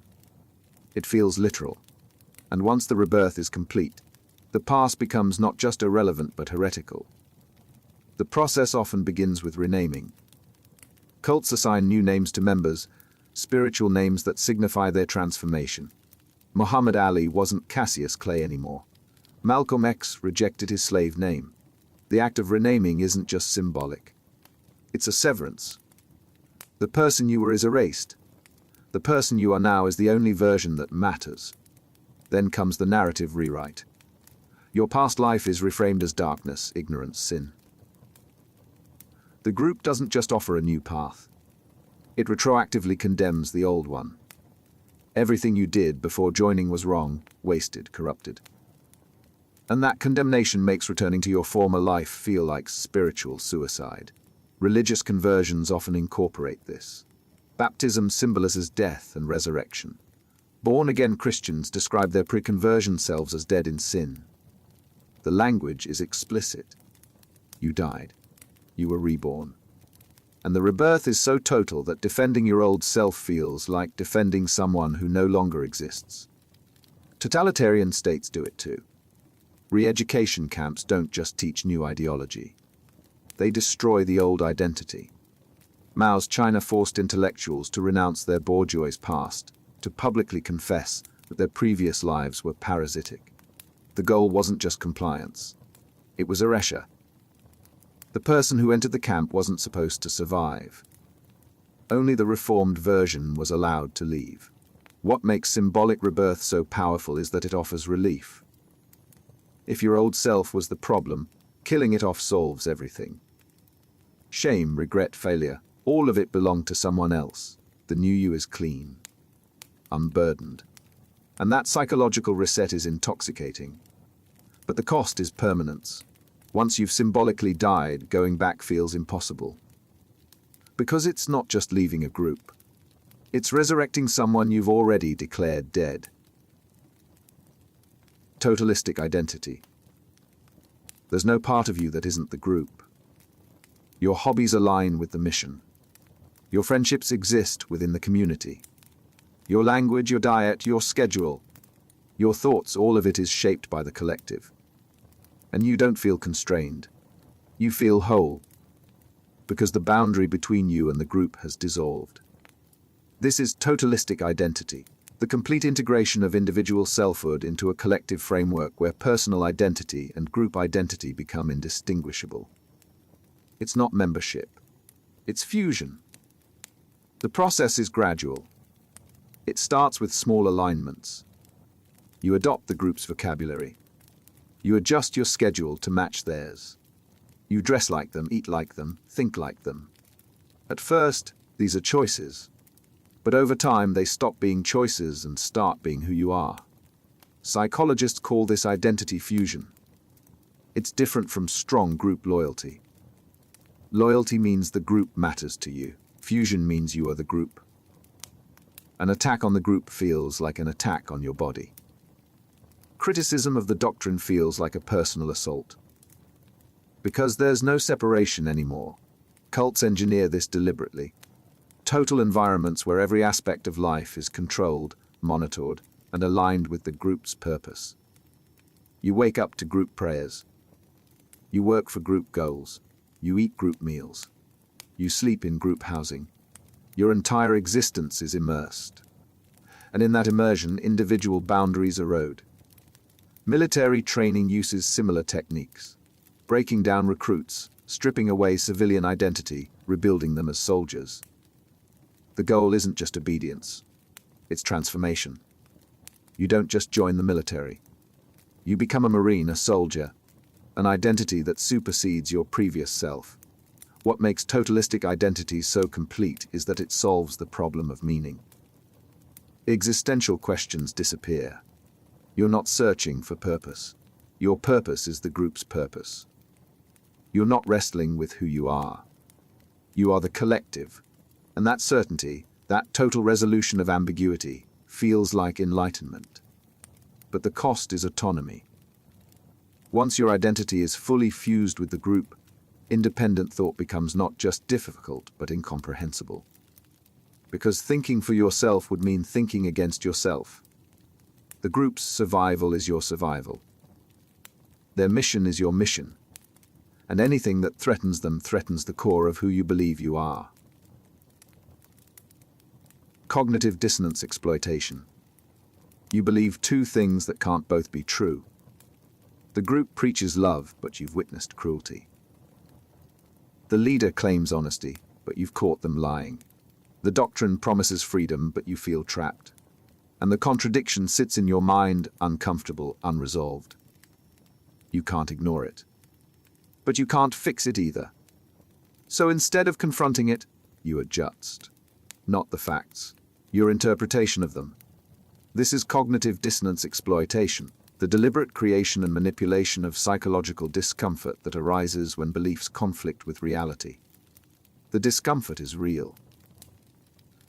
It feels literal. And once the rebirth is complete, the past becomes not just irrelevant but heretical. The process often begins with renaming. Cults assign new names to members, spiritual names that signify their transformation. Muhammad Ali wasn't Cassius Clay anymore. Malcolm X rejected his slave name. The act of renaming isn't just symbolic. It's a severance. The person you were is erased. The person you are now is the only version that matters. Then comes the narrative rewrite. Your past life is reframed as darkness, ignorance, sin. The group doesn't just offer a new path. It retroactively condemns the old one. Everything you did before joining was wrong, wasted, corrupted. And that condemnation makes returning to your former life feel like spiritual suicide. Religious conversions often incorporate this. Baptism symbolizes death and resurrection. Born-again Christians describe their pre-conversion selves as dead in sin. The language is explicit. You died. You were reborn. And the rebirth is so total that defending your old self feels like defending someone who no longer exists. Totalitarian states do it too. Re-education camps don't just teach new ideology. They destroy the old identity. Mao's China forced intellectuals to renounce their bourgeois past, to publicly confess that their previous lives were parasitic. The goal wasn't just compliance. It was erasure. The person who entered the camp wasn't supposed to survive. Only the reformed version was allowed to leave. What makes symbolic rebirth so powerful is that it offers relief. If your old self was the problem, killing it off solves everything. Shame, regret, failure, all of it belonged to someone else. The new you is clean, unburdened. And that psychological reset is intoxicating. But the cost is permanence. Once you've symbolically died, going back feels impossible. Because it's not just leaving a group. It's resurrecting someone you've already declared dead. Totalistic identity. There's no part of you that isn't the group. Your hobbies align with the mission. Your friendships exist within the community. Your language, your diet, your schedule, your thoughts, all of it is shaped by the collective. And you don't feel constrained. You feel whole. Because the boundary between you and the group has dissolved. This is totalistic identity, the complete integration of individual selfhood into a collective framework where personal identity and group identity become indistinguishable. It's not membership. It's fusion. The process is gradual. It starts with small alignments. You adopt the group's vocabulary. You adjust your schedule to match theirs. You dress like them, eat like them, think like them. At first, these are choices. But over time, they stop being choices and start being who you are. Psychologists call this identity fusion. It's different from strong group loyalty. Loyalty means the group matters to you. Fusion means you are the group. An attack on the group feels like an attack on your body. Criticism of the doctrine feels like a personal assault. Because there's no separation anymore, cults engineer this deliberately. Total environments where every aspect of life is controlled, monitored, and aligned with the group's purpose. You wake up to group prayers. You work for group goals. You eat group meals. You sleep in group housing. Your entire existence is immersed. And in that immersion, individual boundaries erode. Military training uses similar techniques. Breaking down recruits, stripping away civilian identity, rebuilding them as soldiers. The goal isn't just obedience. It's transformation. You don't just join the military. You become a Marine, a soldier, an identity that supersedes your previous self. What makes totalistic identity so complete is that it solves the problem of meaning. Existential questions disappear. You're not searching for purpose. Your purpose is the group's purpose. You're not wrestling with who you are. You are the collective. And that certainty, that total resolution of ambiguity, feels like enlightenment. But the cost is autonomy. Once your identity is fully fused with the group, independent thought becomes not just difficult, but incomprehensible. Because thinking for yourself would mean thinking against yourself. The group's survival is your survival. Their mission is your mission. And anything that threatens them threatens the core of who you believe you are. Cognitive dissonance exploitation. You believe two things that can't both be true. The group preaches love, but you've witnessed cruelty. The leader claims honesty, but you've caught them lying. The doctrine promises freedom, but you feel trapped. And the contradiction sits in your mind, uncomfortable, unresolved. You can't ignore it. But you can't fix it either. So instead of confronting it, you adjust. Not the facts, your interpretation of them. This is cognitive dissonance exploitation, the deliberate creation and manipulation of psychological discomfort that arises when beliefs conflict with reality. The discomfort is real.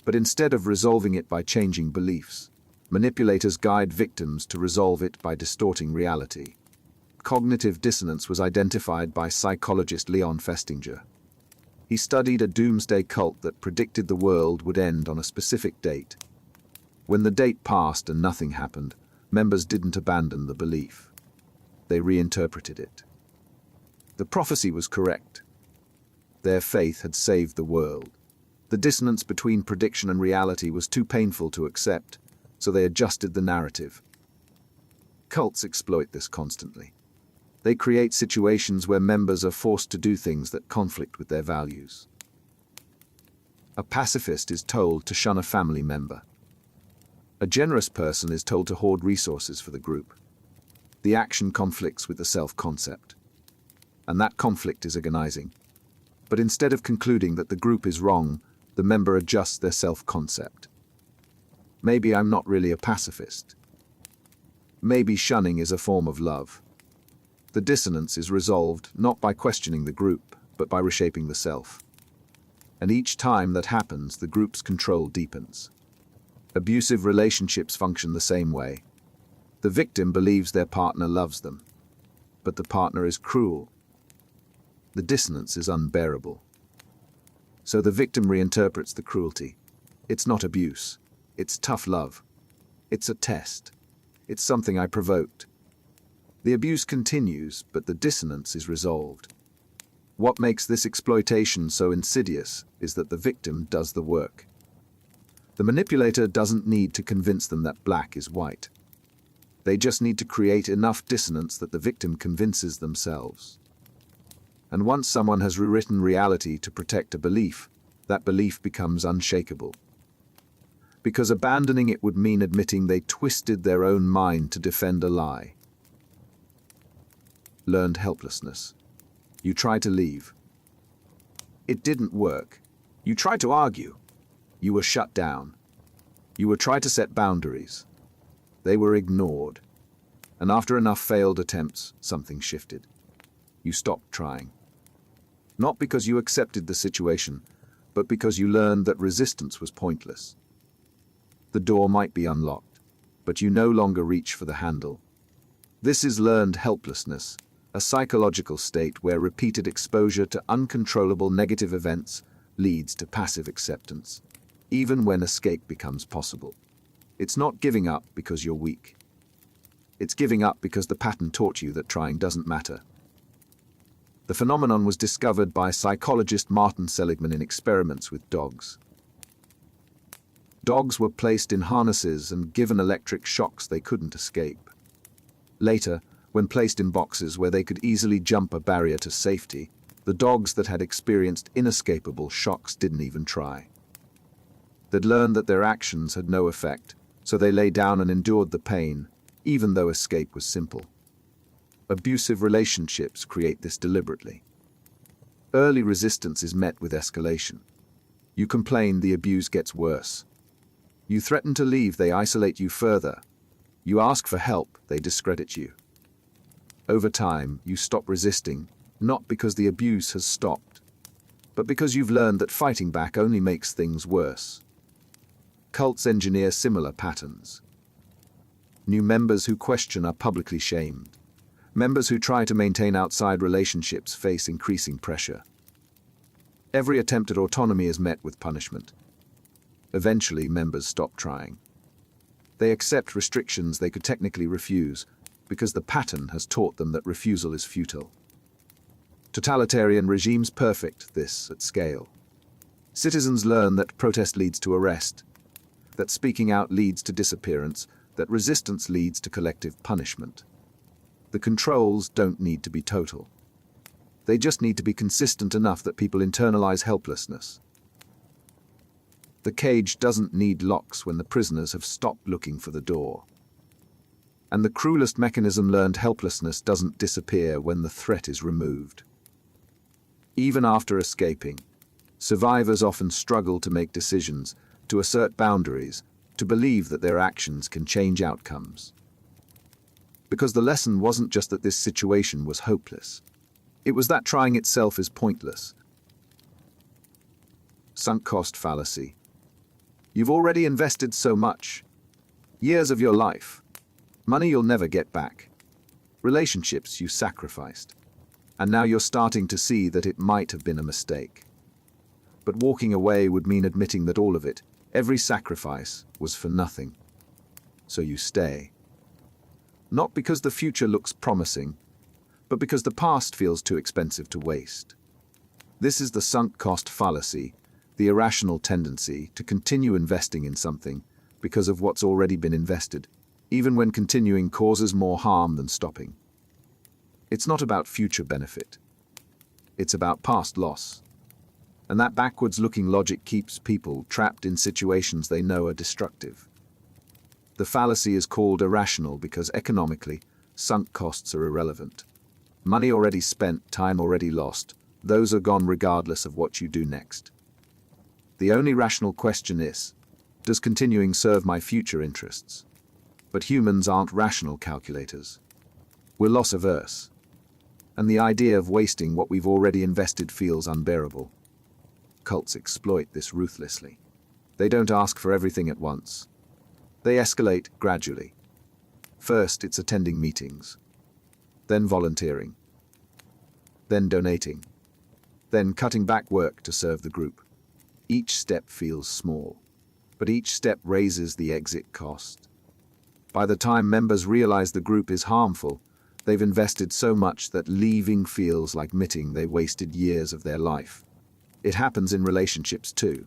But instead of resolving it by changing beliefs, manipulators guide victims to resolve it by distorting reality. Cognitive dissonance was identified by psychologist Leon Festinger. He studied a doomsday cult that predicted the world would end on a specific date. When the date passed and nothing happened, members didn't abandon the belief. They reinterpreted it. The prophecy was correct. Their faith had saved the world. The dissonance between prediction and reality was too painful to accept, so they adjusted the narrative. Cults exploit this constantly. They create situations where members are forced to do things that conflict with their values. A pacifist is told to shun a family member. A generous person is told to hoard resources for the group. The action conflicts with the self-concept. And that conflict is agonizing. But instead of concluding that the group is wrong, the member adjusts their self-concept. Maybe I'm not really a pacifist. Maybe shunning is a form of love. The dissonance is resolved not by questioning the group, but by reshaping the self. And each time that happens, the group's control deepens. Abusive relationships function the same way. The victim believes their partner loves them, but the partner is cruel. The dissonance is unbearable. So the victim reinterprets the cruelty. It's not abuse. It's tough love. It's a test. It's something I provoked. The abuse continues, but the dissonance is resolved. What makes this exploitation so insidious is that the victim does the work. The manipulator doesn't need to convince them that black is white. They just need to create enough dissonance that the victim convinces themselves. And once someone has rewritten reality to protect a belief, that belief becomes unshakable. Because abandoning it would mean admitting they twisted their own mind to defend a lie. Learned helplessness. You tried to leave. It didn't work. You tried to argue. You were shut down. You were tried to set boundaries. They were ignored. And after enough failed attempts, something shifted. You stopped trying. Not because you accepted the situation, but because you learned that resistance was pointless. The door might be unlocked, but you no longer reach for the handle. This is learned helplessness, a psychological state where repeated exposure to uncontrollable negative events leads to passive acceptance, even when escape becomes possible. It's not giving up because you're weak. It's giving up because the pattern taught you that trying doesn't matter. The phenomenon was discovered by psychologist Martin Seligman in experiments with dogs. Dogs were placed in harnesses and given electric shocks they couldn't escape. Later, when placed in boxes where they could easily jump a barrier to safety, the dogs that had experienced inescapable shocks didn't even try. They'd learned that their actions had no effect, so they lay down and endured the pain, even though escape was simple. Abusive relationships create this deliberately. Early resistance is met with escalation. You complain, the abuse gets worse. You threaten to leave, they isolate you further. You ask for help, they discredit you. Over time, you stop resisting, not because the abuse has stopped, but because you've learned that fighting back only makes things worse. Cults engineer similar patterns. New members who question are publicly shamed. Members who try to maintain outside relationships face increasing pressure. Every attempt at autonomy is met with punishment. Eventually, members stop trying. They accept restrictions they could technically refuse, because the pattern has taught them that refusal is futile. Totalitarian regimes perfect this at scale. Citizens learn that protest leads to arrest, that speaking out leads to disappearance, that resistance leads to collective punishment. The controls don't need to be total. They just need to be consistent enough that people internalize helplessness. The cage doesn't need locks when the prisoners have stopped looking for the door. And the cruelest mechanism, learned helplessness, doesn't disappear when the threat is removed. Even after escaping, survivors often struggle to make decisions, to assert boundaries, to believe that their actions can change outcomes. Because the lesson wasn't just that this situation was hopeless. It was that trying itself is pointless. Sunk cost fallacy. You've already invested so much. Years of your life. Money you'll never get back. Relationships you sacrificed. And now you're starting to see that it might have been a mistake. But walking away would mean admitting that all of it, every sacrifice, was for nothing. So you stay. Not because the future looks promising, but because the past feels too expensive to waste. This is the sunk cost fallacy, the irrational tendency to continue investing in something because of what's already been invested, even when continuing causes more harm than stopping. It's not about future benefit. It's about past loss. And that backwards-looking logic keeps people trapped in situations they know are destructive. The fallacy is called irrational because economically, sunk costs are irrelevant. Money already spent, time already lost, those are gone regardless of what you do next. The only rational question is, does continuing serve my future interests? But humans aren't rational calculators. We're loss-averse. And the idea of wasting what we've already invested feels unbearable. Cults exploit this ruthlessly. They don't ask for everything at once. They escalate gradually. First, it's attending meetings, then volunteering, then donating, then cutting back work to serve the group. Each step feels small, but each step raises the exit cost. By the time members realize the group is harmful, they've invested so much that leaving feels like admitting they wasted years of their life. It happens in relationships too.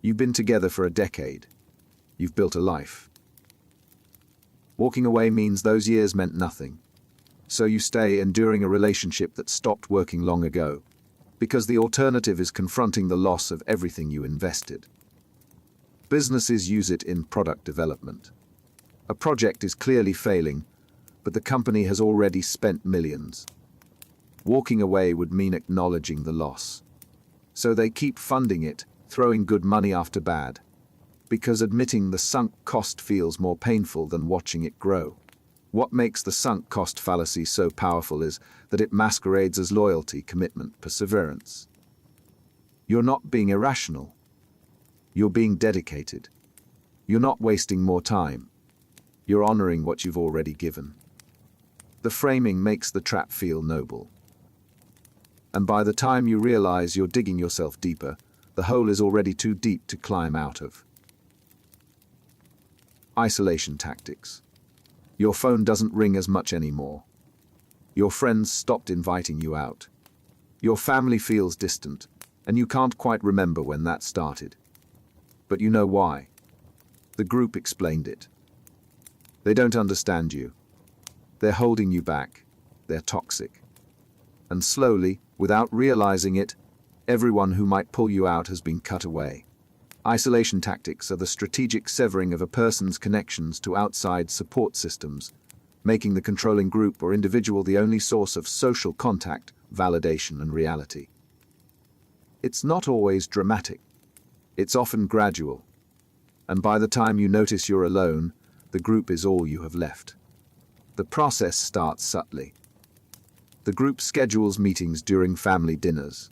You've been together for a decade. You've built a life. Walking away means those years meant nothing. So you stay enduring a relationship that stopped working long ago, because the alternative is confronting the loss of everything you invested. Businesses use it in product development. A project is clearly failing, but the company has already spent millions. Walking away would mean acknowledging the loss. So they keep funding it, throwing good money after bad, because admitting the sunk cost feels more painful than watching it grow. What makes the sunk cost fallacy so powerful is that it masquerades as loyalty, commitment, perseverance. You're not being irrational. You're being dedicated. You're not wasting more time. You're honoring what you've already given. The framing makes the trap feel noble. And by the time you realize you're digging yourself deeper, the hole is already too deep to climb out of. Isolation tactics. Your phone doesn't ring as much anymore. Your friends stopped inviting you out. Your family feels distant, and you can't quite remember when that started. But you know why. The group explained it. They don't understand you. They're holding you back. They're toxic. And slowly, without realizing it, everyone who might pull you out has been cut away. Isolation tactics are the strategic severing of a person's connections to outside support systems, making the controlling group or individual the only source of social contact, validation, and reality. It's not always dramatic. It's often gradual. And by the time you notice you're alone, the group is all you have left. The process starts subtly. The group schedules meetings during family dinners.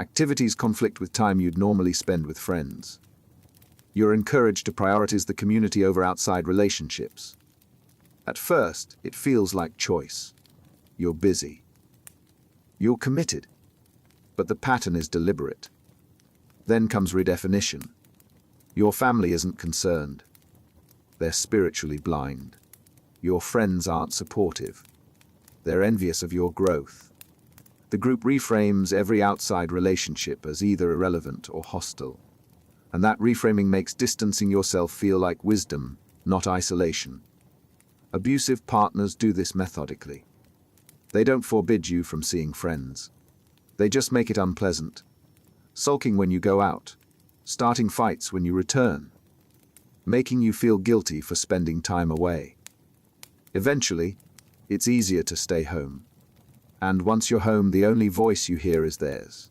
Activities conflict with time you'd normally spend with friends. You're encouraged to prioritize the community over outside relationships. At first, it feels like choice. You're busy. You're committed. But the pattern is deliberate. Then comes redefinition. Your family isn't concerned. They're spiritually blind. Your friends aren't supportive. They're envious of your growth. The group reframes every outside relationship as either irrelevant or hostile. And that reframing makes distancing yourself feel like wisdom, not isolation. Abusive partners do this methodically. They don't forbid you from seeing friends. They just make it unpleasant. Sulking when you go out, starting fights when you return, making you feel guilty for spending time away. Eventually, it's easier to stay home. And once you're home, the only voice you hear is theirs.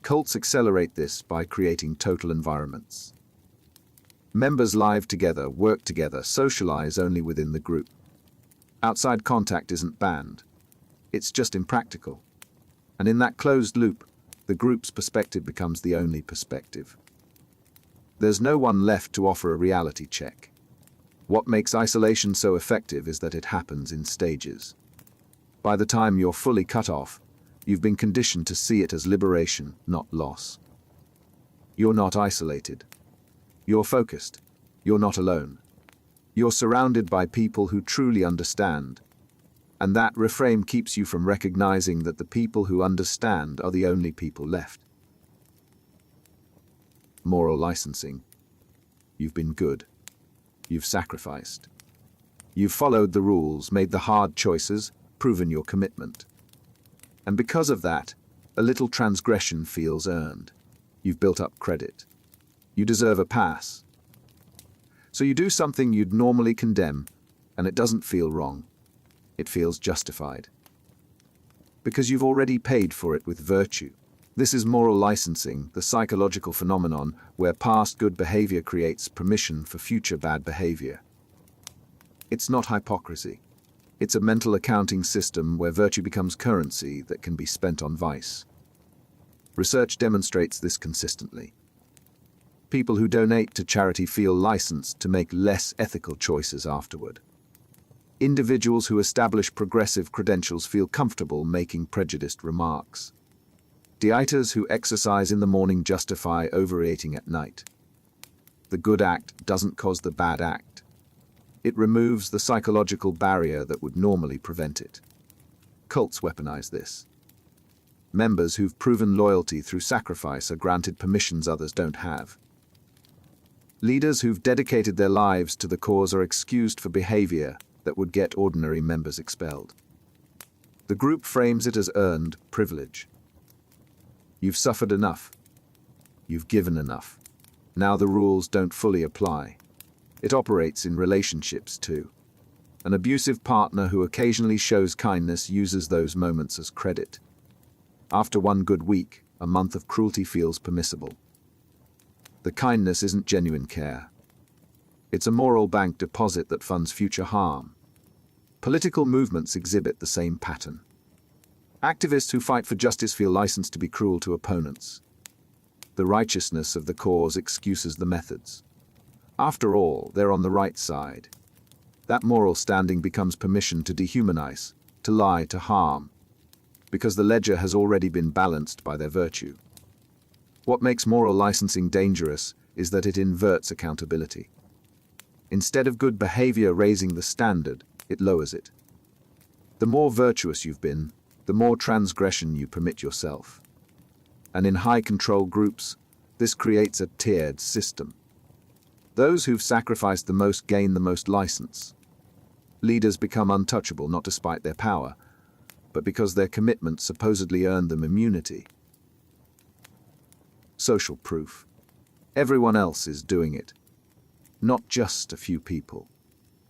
Cults accelerate this by creating total environments. Members live together, work together, socialize only within the group. Outside contact isn't banned. It's just impractical. And in that closed loop, the group's perspective becomes the only perspective. There's no one left to offer a reality check. What makes isolation so effective is that it happens in stages. By the time you're fully cut off, you've been conditioned to see it as liberation, not loss. You're not isolated. You're focused. You're not alone. You're surrounded by people who truly understand. And that reframe keeps you from recognizing that the people who understand are the only people left. Moral licensing. You've been good. You've sacrificed. You've followed the rules, made the hard choices, proven your commitment. And because of that, a little transgression feels earned. You've built up credit. You deserve a pass. So you do something you'd normally condemn, and it doesn't feel wrong. It feels justified. Because you've already paid for it with virtue. This is moral licensing, the psychological phenomenon where past good behavior creates permission for future bad behavior. It's not hypocrisy. It's a mental accounting system where virtue becomes currency that can be spent on vice. Research demonstrates this consistently. People who donate to charity feel licensed to make less ethical choices afterward. Individuals who establish progressive credentials feel comfortable making prejudiced remarks. Deiters who exercise in the morning justify overeating at night. The good act doesn't cause the bad act. It removes the psychological barrier that would normally prevent it. Cults weaponize this. Members who've proven loyalty through sacrifice are granted permissions others don't have. Leaders who've dedicated their lives to the cause are excused for behavior that would get ordinary members expelled. The group frames it as earned privilege. You've suffered enough. You've given enough. Now the rules don't fully apply. It operates in relationships too. An abusive partner who occasionally shows kindness uses those moments as credit. After one good week, a month of cruelty feels permissible. The kindness isn't genuine care. It's a moral bank deposit that funds future harm. Political movements exhibit the same pattern. Activists who fight for justice feel licensed to be cruel to opponents. The righteousness of the cause excuses the methods. After all, they're on the right side. That moral standing becomes permission to dehumanize, to lie, to harm, because the ledger has already been balanced by their virtue. What makes moral licensing dangerous is that it inverts accountability. Instead of good behavior raising the standard, it lowers it. The more virtuous you've been, the more transgression you permit yourself. And in high-control groups, this creates a tiered system. Those who've sacrificed the most gain the most license. Leaders become untouchable not despite their power, but because their commitment supposedly earned them immunity. Social proof. Everyone else is doing it. Not just a few people.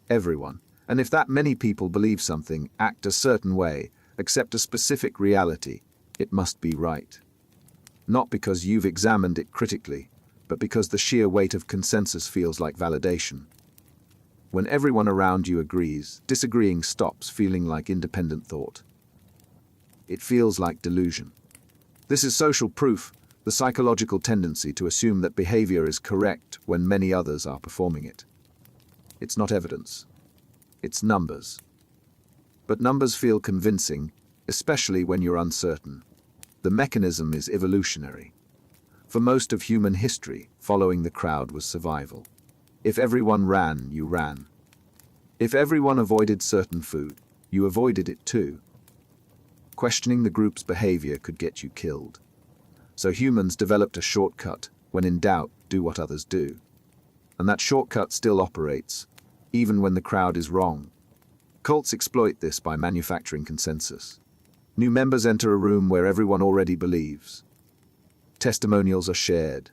Everyone. And if that many people believe something, act a certain way, accept a specific reality, it must be right. Not because you've examined it critically, but because the sheer weight of consensus feels like validation. When everyone around you agrees, disagreeing stops feeling like independent thought. It feels like delusion. This is social proof, the psychological tendency to assume that behavior is correct when many others are performing it. It's not evidence. It's numbers. But numbers feel convincing, especially when you're uncertain. The mechanism is evolutionary. For most of human history, following the crowd was survival. If everyone ran, you ran. If everyone avoided certain food, you avoided it too. Questioning the group's behavior could get you killed. So humans developed a shortcut: when in doubt, do what others do. And that shortcut still operates, even when the crowd is wrong. Cults exploit this by manufacturing consensus. New members enter a room where everyone already believes. Testimonials are shared.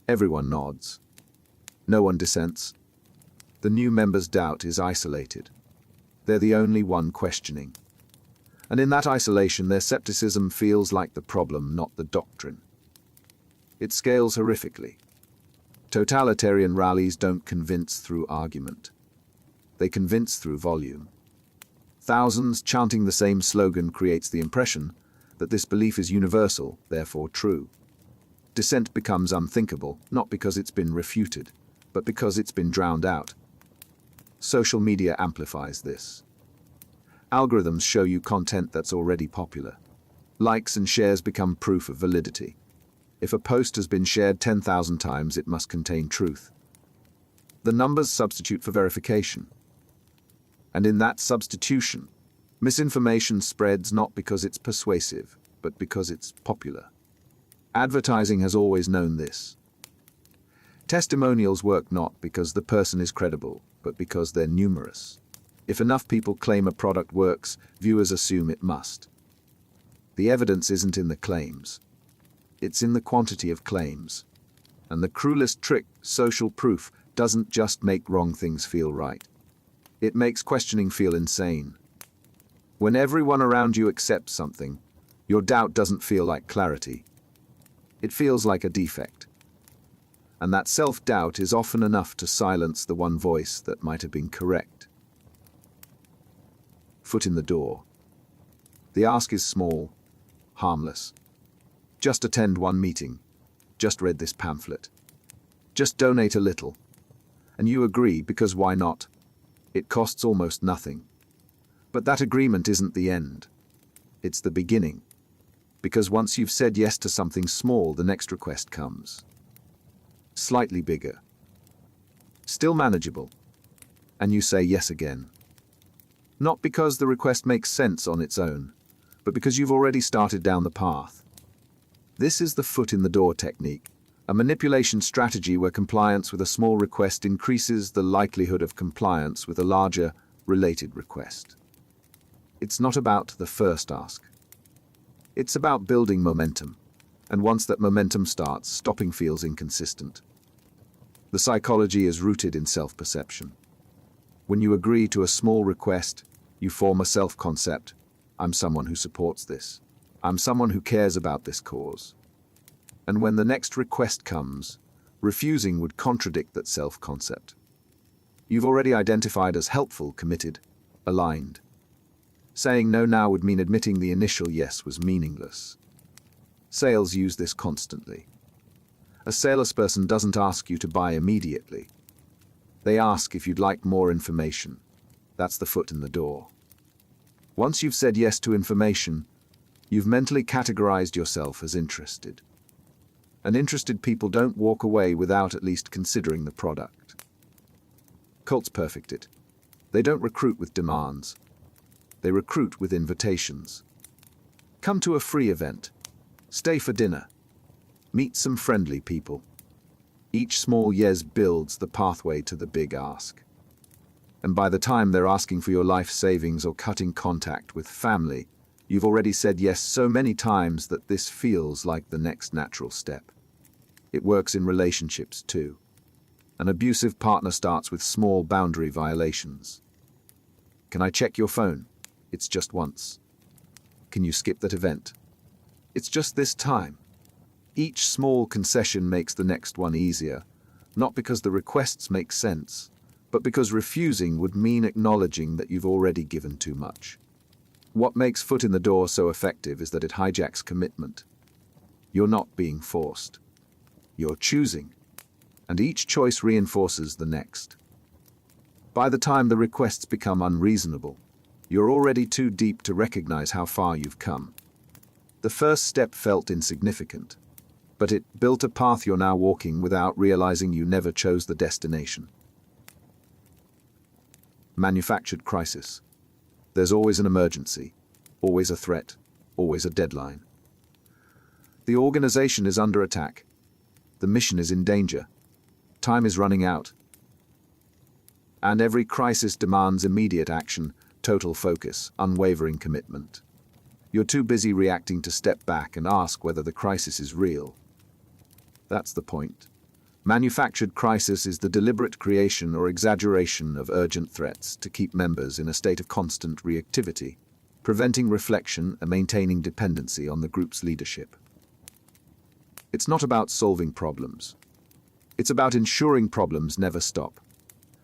Everyone nods. No one dissents. The new member's doubt is isolated. They're the only one questioning. And in that isolation, their skepticism feels like the problem, not the doctrine. It scales horrifically. Totalitarian rallies don't convince through argument. They convince through volume. Thousands chanting the same slogan creates the impression that this belief is universal, therefore true. Dissent becomes unthinkable, not because it's been refuted, but because it's been drowned out. Social media amplifies this. Algorithms show you content that's already popular. Likes and shares become proof of validity. If a post has been shared 10,000 times, it must contain truth. The numbers substitute for verification. And in that substitution, Misinformation spreads not because it's persuasive, but because it's popular. Advertising has always known this. Testimonials work not because the person is credible, but because they're numerous. If enough people claim a product works, viewers assume it must. The evidence isn't in the claims. It's in the quantity of claims. And the cruelest trick, social proof, doesn't just make wrong things feel right. It makes questioning feel insane. When everyone around you accepts something, your doubt doesn't feel like clarity. It feels like a defect. And that self-doubt is often enough to silence the one voice that might have been correct. Foot in the door. The ask is small, harmless. Just attend one meeting. Just read this pamphlet. Just donate a little. And you agree because why not? It costs almost nothing. But that agreement isn't the end. It's the beginning. Because once you've said yes to something small, the next request comes. Slightly bigger. Still manageable. And you say yes again. Not because the request makes sense on its own, but because you've already started down the path. This is the foot in the door technique, a manipulation strategy where compliance with a small request increases the likelihood of compliance with a larger, related request. It's not about the first ask. It's about building momentum, and once that momentum starts, stopping feels inconsistent. The psychology is rooted in self-perception. When you agree to a small request, you form a self-concept. I'm someone who supports this. I'm someone who cares about this cause. And when the next request comes, refusing would contradict that self-concept. You've already identified as helpful, committed, aligned. Saying no now would mean admitting the initial yes was meaningless. Sales use this constantly. A salesperson doesn't ask you to buy immediately. They ask if you'd like more information. That's the foot in the door. Once you've said yes to information, you've mentally categorized yourself as interested. And interested people don't walk away without at least considering the product. Cults perfect it. They don't recruit with demands. They recruit with invitations. Come to a free event. Stay for dinner. Meet some friendly people. Each small yes builds the pathway to the big ask. And by the time they're asking for your life savings or cutting contact with family, you've already said yes so many times that this feels like the next natural step. It works in relationships too. An abusive partner starts with small boundary violations. Can I check your phone? It's just once. Can you skip that event? It's just this time. Each small concession makes the next one easier, not because the requests make sense, but because refusing would mean acknowledging that you've already given too much. What makes foot in the door so effective is that it hijacks commitment. You're not being forced. You're choosing, and each choice reinforces the next. By the time the requests become unreasonable, you're already too deep to recognize how far you've come. The first step felt insignificant, but it built a path you're now walking without realizing you never chose the destination. Manufactured crisis. There's always an emergency, always a threat, always a deadline. The organization is under attack. The mission is in danger. Time is running out. And every crisis demands immediate action, total focus, unwavering commitment. You're too busy reacting to step back and ask whether the crisis is real. That's the point. Manufactured crisis is the deliberate creation or exaggeration of urgent threats to keep members in a state of constant reactivity, preventing reflection and maintaining dependency on the group's leadership. It's not about solving problems. It's about ensuring problems never stop.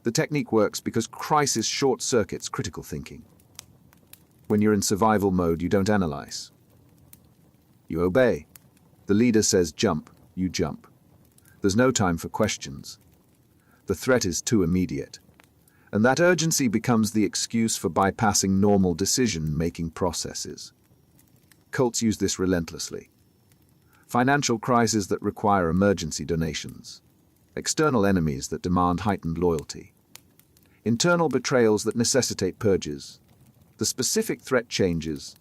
The technique works because crisis short-circuits critical thinking. When you're in survival mode, you don't analyze. You obey. The leader says jump, you jump. There's no time for questions. The threat is too immediate. And that urgency becomes the excuse for bypassing normal decision-making processes. Cults use this relentlessly. Financial crises that require emergency donations. External enemies that demand heightened loyalty. Internal betrayals that necessitate purges. The specific threat changes,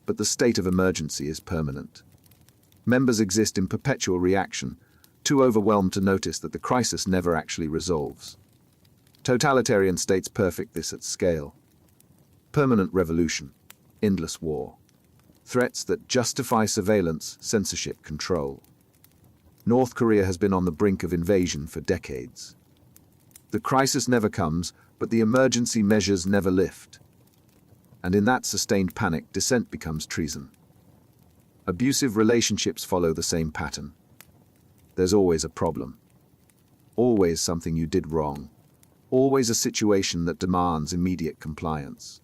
but the state of emergency is permanent. Members exist in perpetual reaction, too overwhelmed to notice that the crisis never actually resolves. Totalitarian states perfect this at scale. Permanent revolution, endless war. Threats that justify surveillance, censorship, control. North Korea has been on the brink of invasion for decades. The crisis never comes, but the emergency measures never lift. And in that sustained panic, dissent becomes treason. Abusive relationships follow the same pattern. There's always a problem. Always something you did wrong. Always a situation that demands immediate compliance.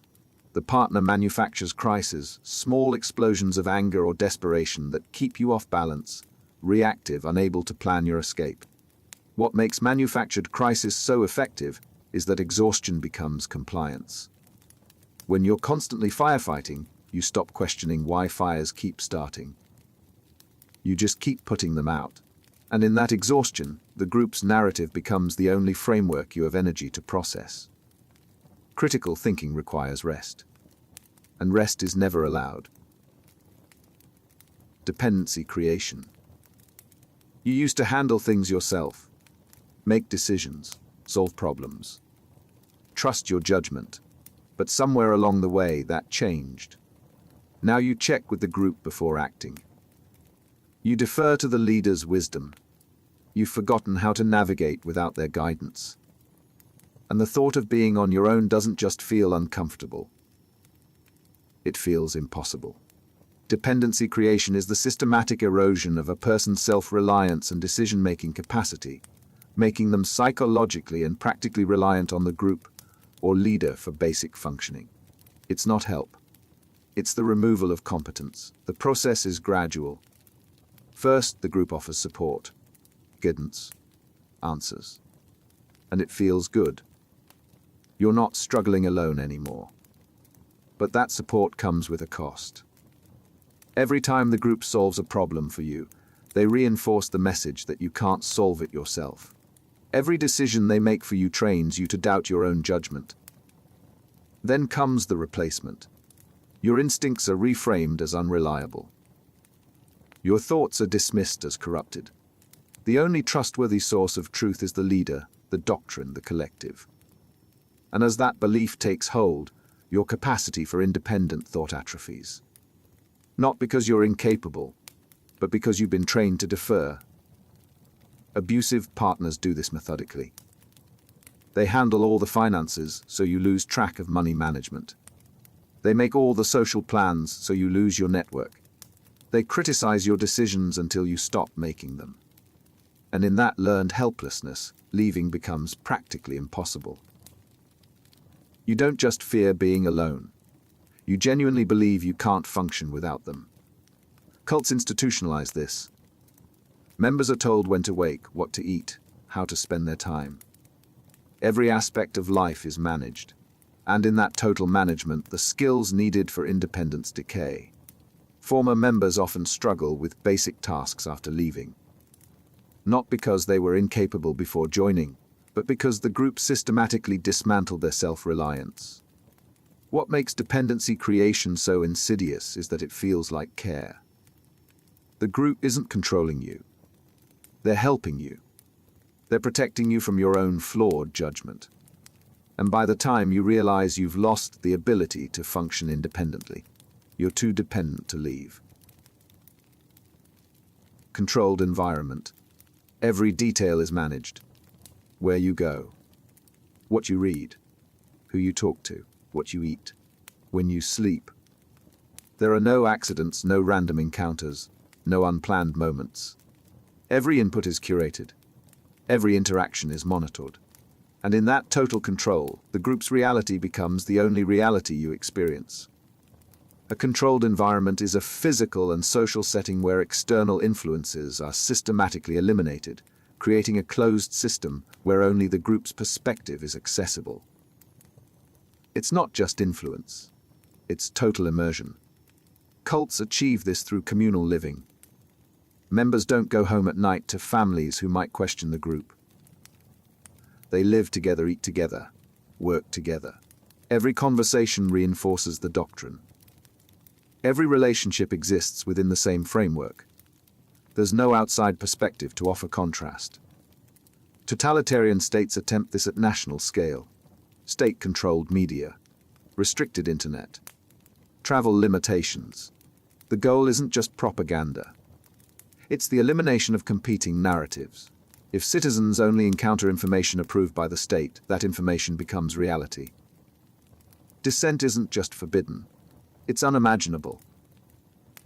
The partner manufactures crises, small explosions of anger or desperation that keep you off balance, reactive, unable to plan your escape. What makes manufactured crisis so effective is that exhaustion becomes compliance. When you're constantly firefighting, you stop questioning why fires keep starting. You just keep putting them out. And in that exhaustion, the group's narrative becomes the only framework you have energy to process. Critical thinking requires rest. And rest is never allowed. Dependency creation. You used to handle things yourself, make decisions, solve problems, trust your judgment. But somewhere along the way, that changed. Now you check with the group before acting. You defer to the leader's wisdom. You've forgotten how to navigate without their guidance. And the thought of being on your own doesn't just feel uncomfortable. It feels impossible. Dependency creation is the systematic erosion of a person's self-reliance and decision-making capacity, making them psychologically and practically reliant on the group or leader for basic functioning. It's not help. It's the removal of competence. The process is gradual. First, the group offers support, guidance, answers. And it feels good. You're not struggling alone anymore. But that support comes with a cost. Every time the group solves a problem for you, they reinforce the message that you can't solve it yourself. Every decision they make for you trains you to doubt your own judgment. Then comes the replacement. Your instincts are reframed as unreliable. Your thoughts are dismissed as corrupted. The only trustworthy source of truth is the leader, the doctrine, the collective. And as that belief takes hold, your capacity for independent thought atrophies. Not because you're incapable, but because you've been trained to defer. Abusive partners do this methodically. They handle all the finances, so you lose track of money management. They make all the social plans, so you lose your network. They criticize your decisions until you stop making them. And in that learned helplessness, leaving becomes practically impossible. You don't just fear being alone. You genuinely believe you can't function without them. Cults institutionalize this. Members are told when to wake, what to eat, how to spend their time. Every aspect of life is managed. And in that total management, the skills needed for independence decay. Former members often struggle with basic tasks after leaving. Not because they were incapable before joining, but because the group systematically dismantled their self-reliance. What makes dependency creation so insidious is that it feels like care. The group isn't controlling you. They're helping you. They're protecting you from your own flawed judgment. And by the time you realize you've lost the ability to function independently, you're too dependent to leave. Controlled environment. Every detail is managed. Where you go, what you read, who you talk to, what you eat, when you sleep. There are no accidents, no random encounters, no unplanned moments. Every input is curated. Every interaction is monitored. And in that total control, the group's reality becomes the only reality you experience. A controlled environment is a physical and social setting where external influences are systematically eliminated, creating a closed system where only the group's perspective is accessible. It's not just influence. It's total immersion. Cults achieve this through communal living. Members don't go home at night to families who might question the group. They live together, eat together, work together. Every conversation reinforces the doctrine. Every relationship exists within the same framework. There's no outside perspective to offer contrast. Totalitarian states attempt this at national scale. State-controlled media, restricted internet, travel limitations. The goal isn't just propaganda. It's the elimination of competing narratives. If citizens only encounter information approved by the state, that information becomes reality. Dissent isn't just forbidden. It's unimaginable.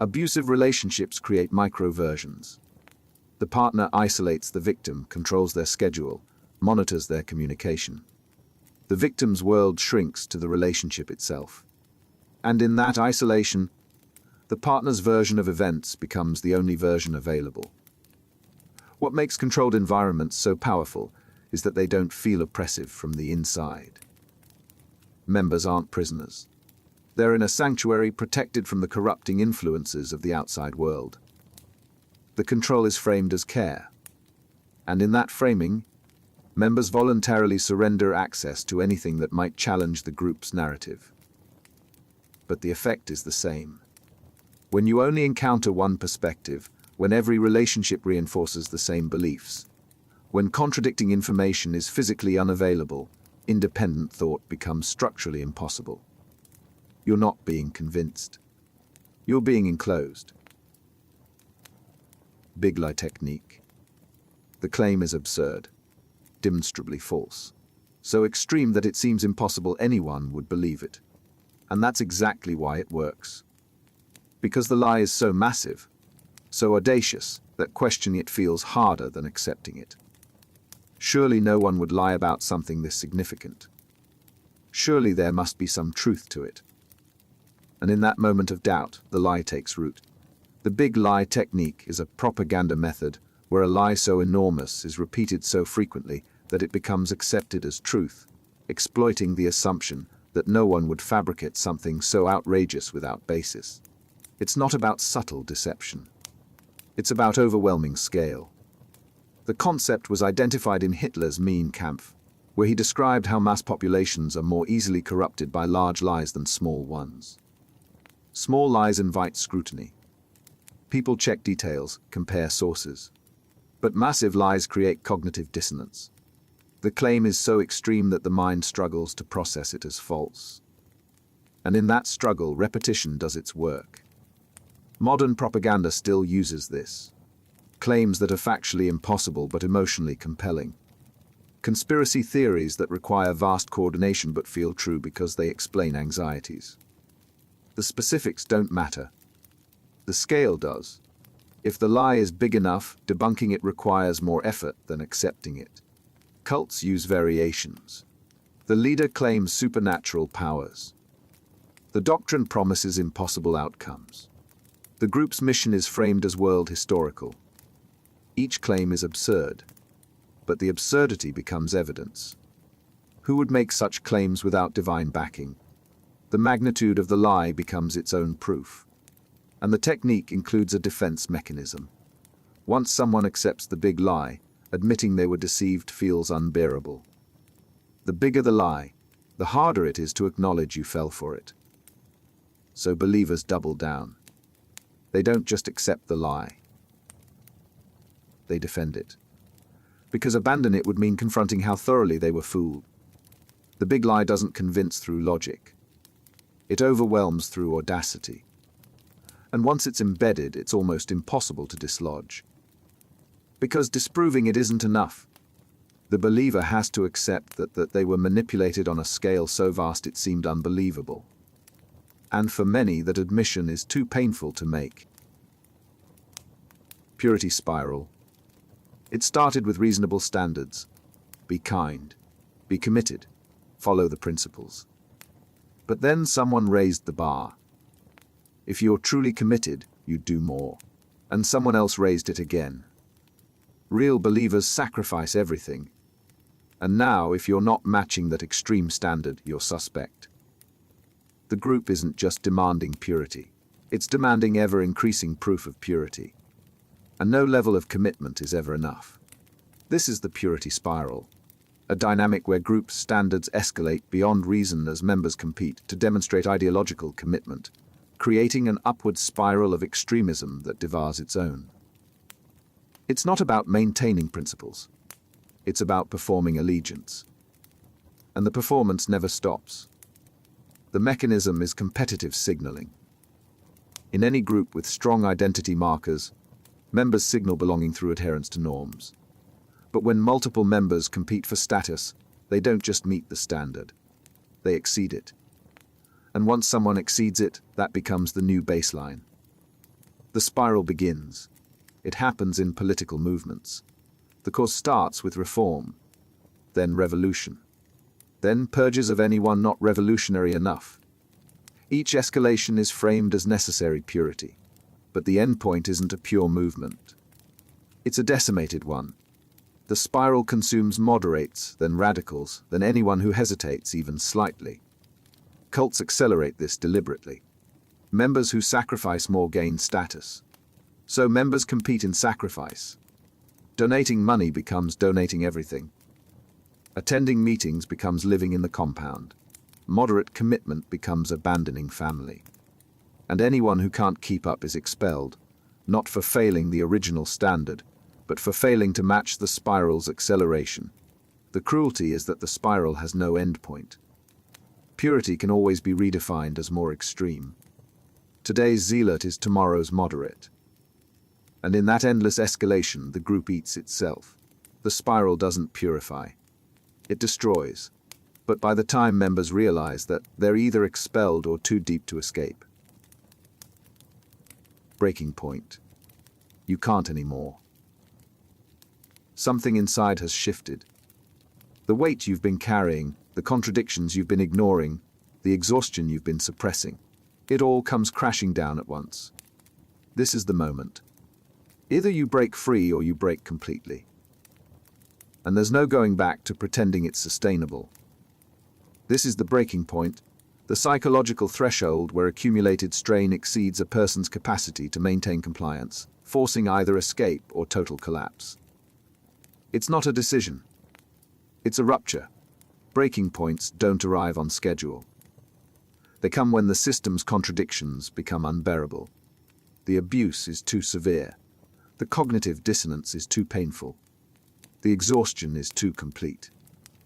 Abusive relationships create microversions. The partner isolates the victim, controls their schedule, monitors their communication. The victim's world shrinks to the relationship itself. And in that isolation, the partner's version of events becomes the only version available. What makes controlled environments so powerful is that they don't feel oppressive from the inside. Members aren't prisoners. They're in a sanctuary protected from the corrupting influences of the outside world. The control is framed as care. And in that framing, members voluntarily surrender access to anything that might challenge the group's narrative. But the effect is the same. When you only encounter one perspective, when every relationship reinforces the same beliefs, when contradicting information is physically unavailable, independent thought becomes structurally impossible. You're not being convinced. You're being enclosed. Big lie technique. The claim is absurd, demonstrably false, so extreme that it seems impossible anyone would believe it. And that's exactly why it works. Because the lie is so massive, so audacious, that questioning it feels harder than accepting it. Surely no one would lie about something this significant. Surely there must be some truth to it. And in that moment of doubt, the lie takes root. The big lie technique is a propaganda method where a lie so enormous is repeated so frequently that it becomes accepted as truth, exploiting the assumption that no one would fabricate something so outrageous without basis. It's not about subtle deception. It's about overwhelming scale. The concept was identified in Hitler's Mein Kampf, where he described how mass populations are more easily corrupted by large lies than small ones. Small lies invite scrutiny. People check details, compare sources. But massive lies create cognitive dissonance. The claim is so extreme that the mind struggles to process it as false. And in that struggle, repetition does its work. Modern propaganda still uses this. Claims that are factually impossible but emotionally compelling. Conspiracy theories that require vast coordination but feel true because they explain anxieties. The specifics don't matter. The scale does. If the lie is big enough, debunking it requires more effort than accepting it. Cults use variations. The leader claims supernatural powers. The doctrine promises impossible outcomes. The group's mission is framed as world historical. Each claim is absurd, but the absurdity becomes evidence. Who would make such claims without divine backing? The magnitude of the lie becomes its own proof. And the technique includes a defense mechanism. Once someone accepts the big lie, admitting they were deceived feels unbearable. The bigger the lie, the harder it is to acknowledge you fell for it. So believers double down. They don't just accept the lie. They defend it. Because abandon it would mean confronting how thoroughly they were fooled. The big lie doesn't convince through logic. It overwhelms through audacity. And once it's embedded, it's almost impossible to dislodge. Because disproving it isn't enough. The believer has to accept that they were manipulated on a scale so vast it seemed unbelievable. And for many, that admission is too painful to make. Purity spiral. It started with reasonable standards. Be kind. Be committed. Follow the principles. But then someone raised the bar. If you're truly committed, you do more. And someone else raised it again. Real believers sacrifice everything. And now, if you're not matching that extreme standard, you're suspect. The group isn't just demanding purity. It's demanding ever-increasing proof of purity. And no level of commitment is ever enough. This is the purity spiral. a dynamic where group standards escalate beyond reason as members compete to demonstrate ideological commitment, creating an upward spiral of extremism that devours its own. It's not about maintaining principles. It's about performing allegiance. And the performance never stops. The mechanism is competitive signaling. In any group with strong identity markers, members signal belonging through adherence to norms. But when multiple members compete for status, they don't just meet the standard. They exceed it. And once someone exceeds it, that becomes the new baseline. The spiral begins. It happens in political movements. The course starts with reform, then revolution, then purges of anyone not revolutionary enough. Each escalation is framed as necessary purity, but the endpoint isn't a pure movement. It's a decimated one. The spiral consumes moderates, then radicals, then anyone who hesitates even slightly. Cults accelerate this deliberately. Members who sacrifice more gain status. So members compete in sacrifice. Donating money becomes donating everything. Attending meetings becomes living in the compound. Moderate commitment becomes abandoning family. And anyone who can't keep up is expelled, not for failing the original standard, but for failing to match the spiral's acceleration. The cruelty is that the spiral has no endpoint. Purity can always be redefined as more extreme. Today's zealot is tomorrow's moderate. And in that endless escalation, the group eats itself. The spiral doesn't purify. It destroys. But by the time members realize that they're either expelled or too deep to escape. Breaking point. You can't anymore. Something inside has shifted. The weight you've been carrying, the contradictions you've been ignoring, the exhaustion you've been suppressing, it all comes crashing down at once. This is the moment. Either you break free or you break completely. And there's no going back to pretending it's sustainable. This is the breaking point, the psychological threshold where accumulated strain exceeds a person's capacity to maintain compliance, forcing either escape or total collapse. It's not a decision. It's a rupture. Breaking points don't arrive on schedule. They come when the system's contradictions become unbearable. The abuse is too severe. The cognitive dissonance is too painful. The exhaustion is too complete.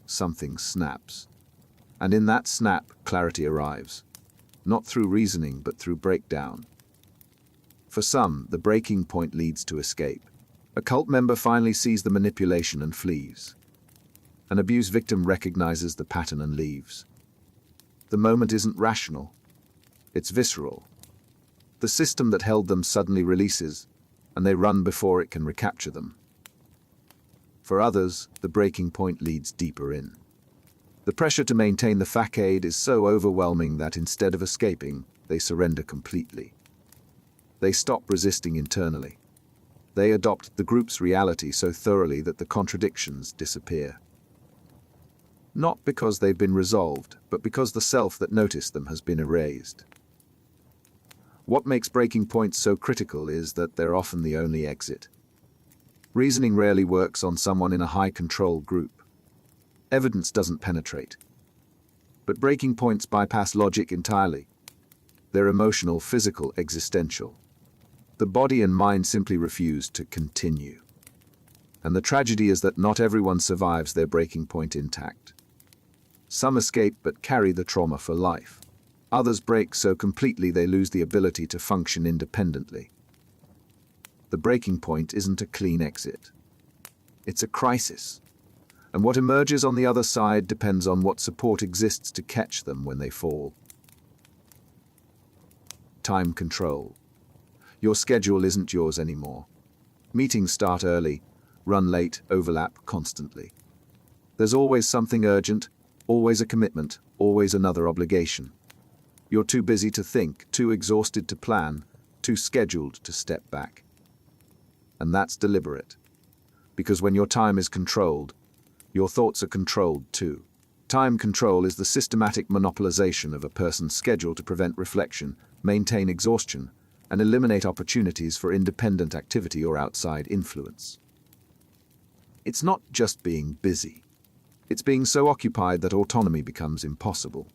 Something snaps. And in that snap, clarity arrives. Not through reasoning, but through breakdown. For some, the breaking point leads to escape. A cult member finally sees the manipulation and flees. An abuse victim recognizes the pattern and leaves. The moment isn't rational. It's visceral. The system that held them suddenly releases, and they run before it can recapture them. For others, the breaking point leads deeper in. The pressure to maintain the facade is so overwhelming that instead of escaping, they surrender completely. They stop resisting internally. They adopt the group's reality so thoroughly that the contradictions disappear. Not because they've been resolved, but because the self that noticed them has been erased. What makes breaking points so critical is that they're often the only exit. Reasoning rarely works on someone in a high-control group. Evidence doesn't penetrate. But breaking points bypass logic entirely. They're emotional, physical, existential. The body and mind simply refuse to continue. And the tragedy is that not everyone survives their breaking point intact. Some escape but carry the trauma for life. Others break so completely they lose the ability to function independently. The breaking point isn't a clean exit. It's a crisis. And what emerges on the other side depends on what support exists to catch them when they fall. Time control. Your schedule isn't yours anymore. Meetings start early, run late, overlap constantly. There's always something urgent, always a commitment, always another obligation. You're too busy to think, too exhausted to plan, too scheduled to step back. And that's deliberate. Because when your time is controlled, your thoughts are controlled too. Time control is the systematic monopolization of a person's schedule to prevent reflection, maintain exhaustion, and eliminate opportunities for independent activity or outside influence. It's not just being busy. It's being so occupied that autonomy becomes impossible.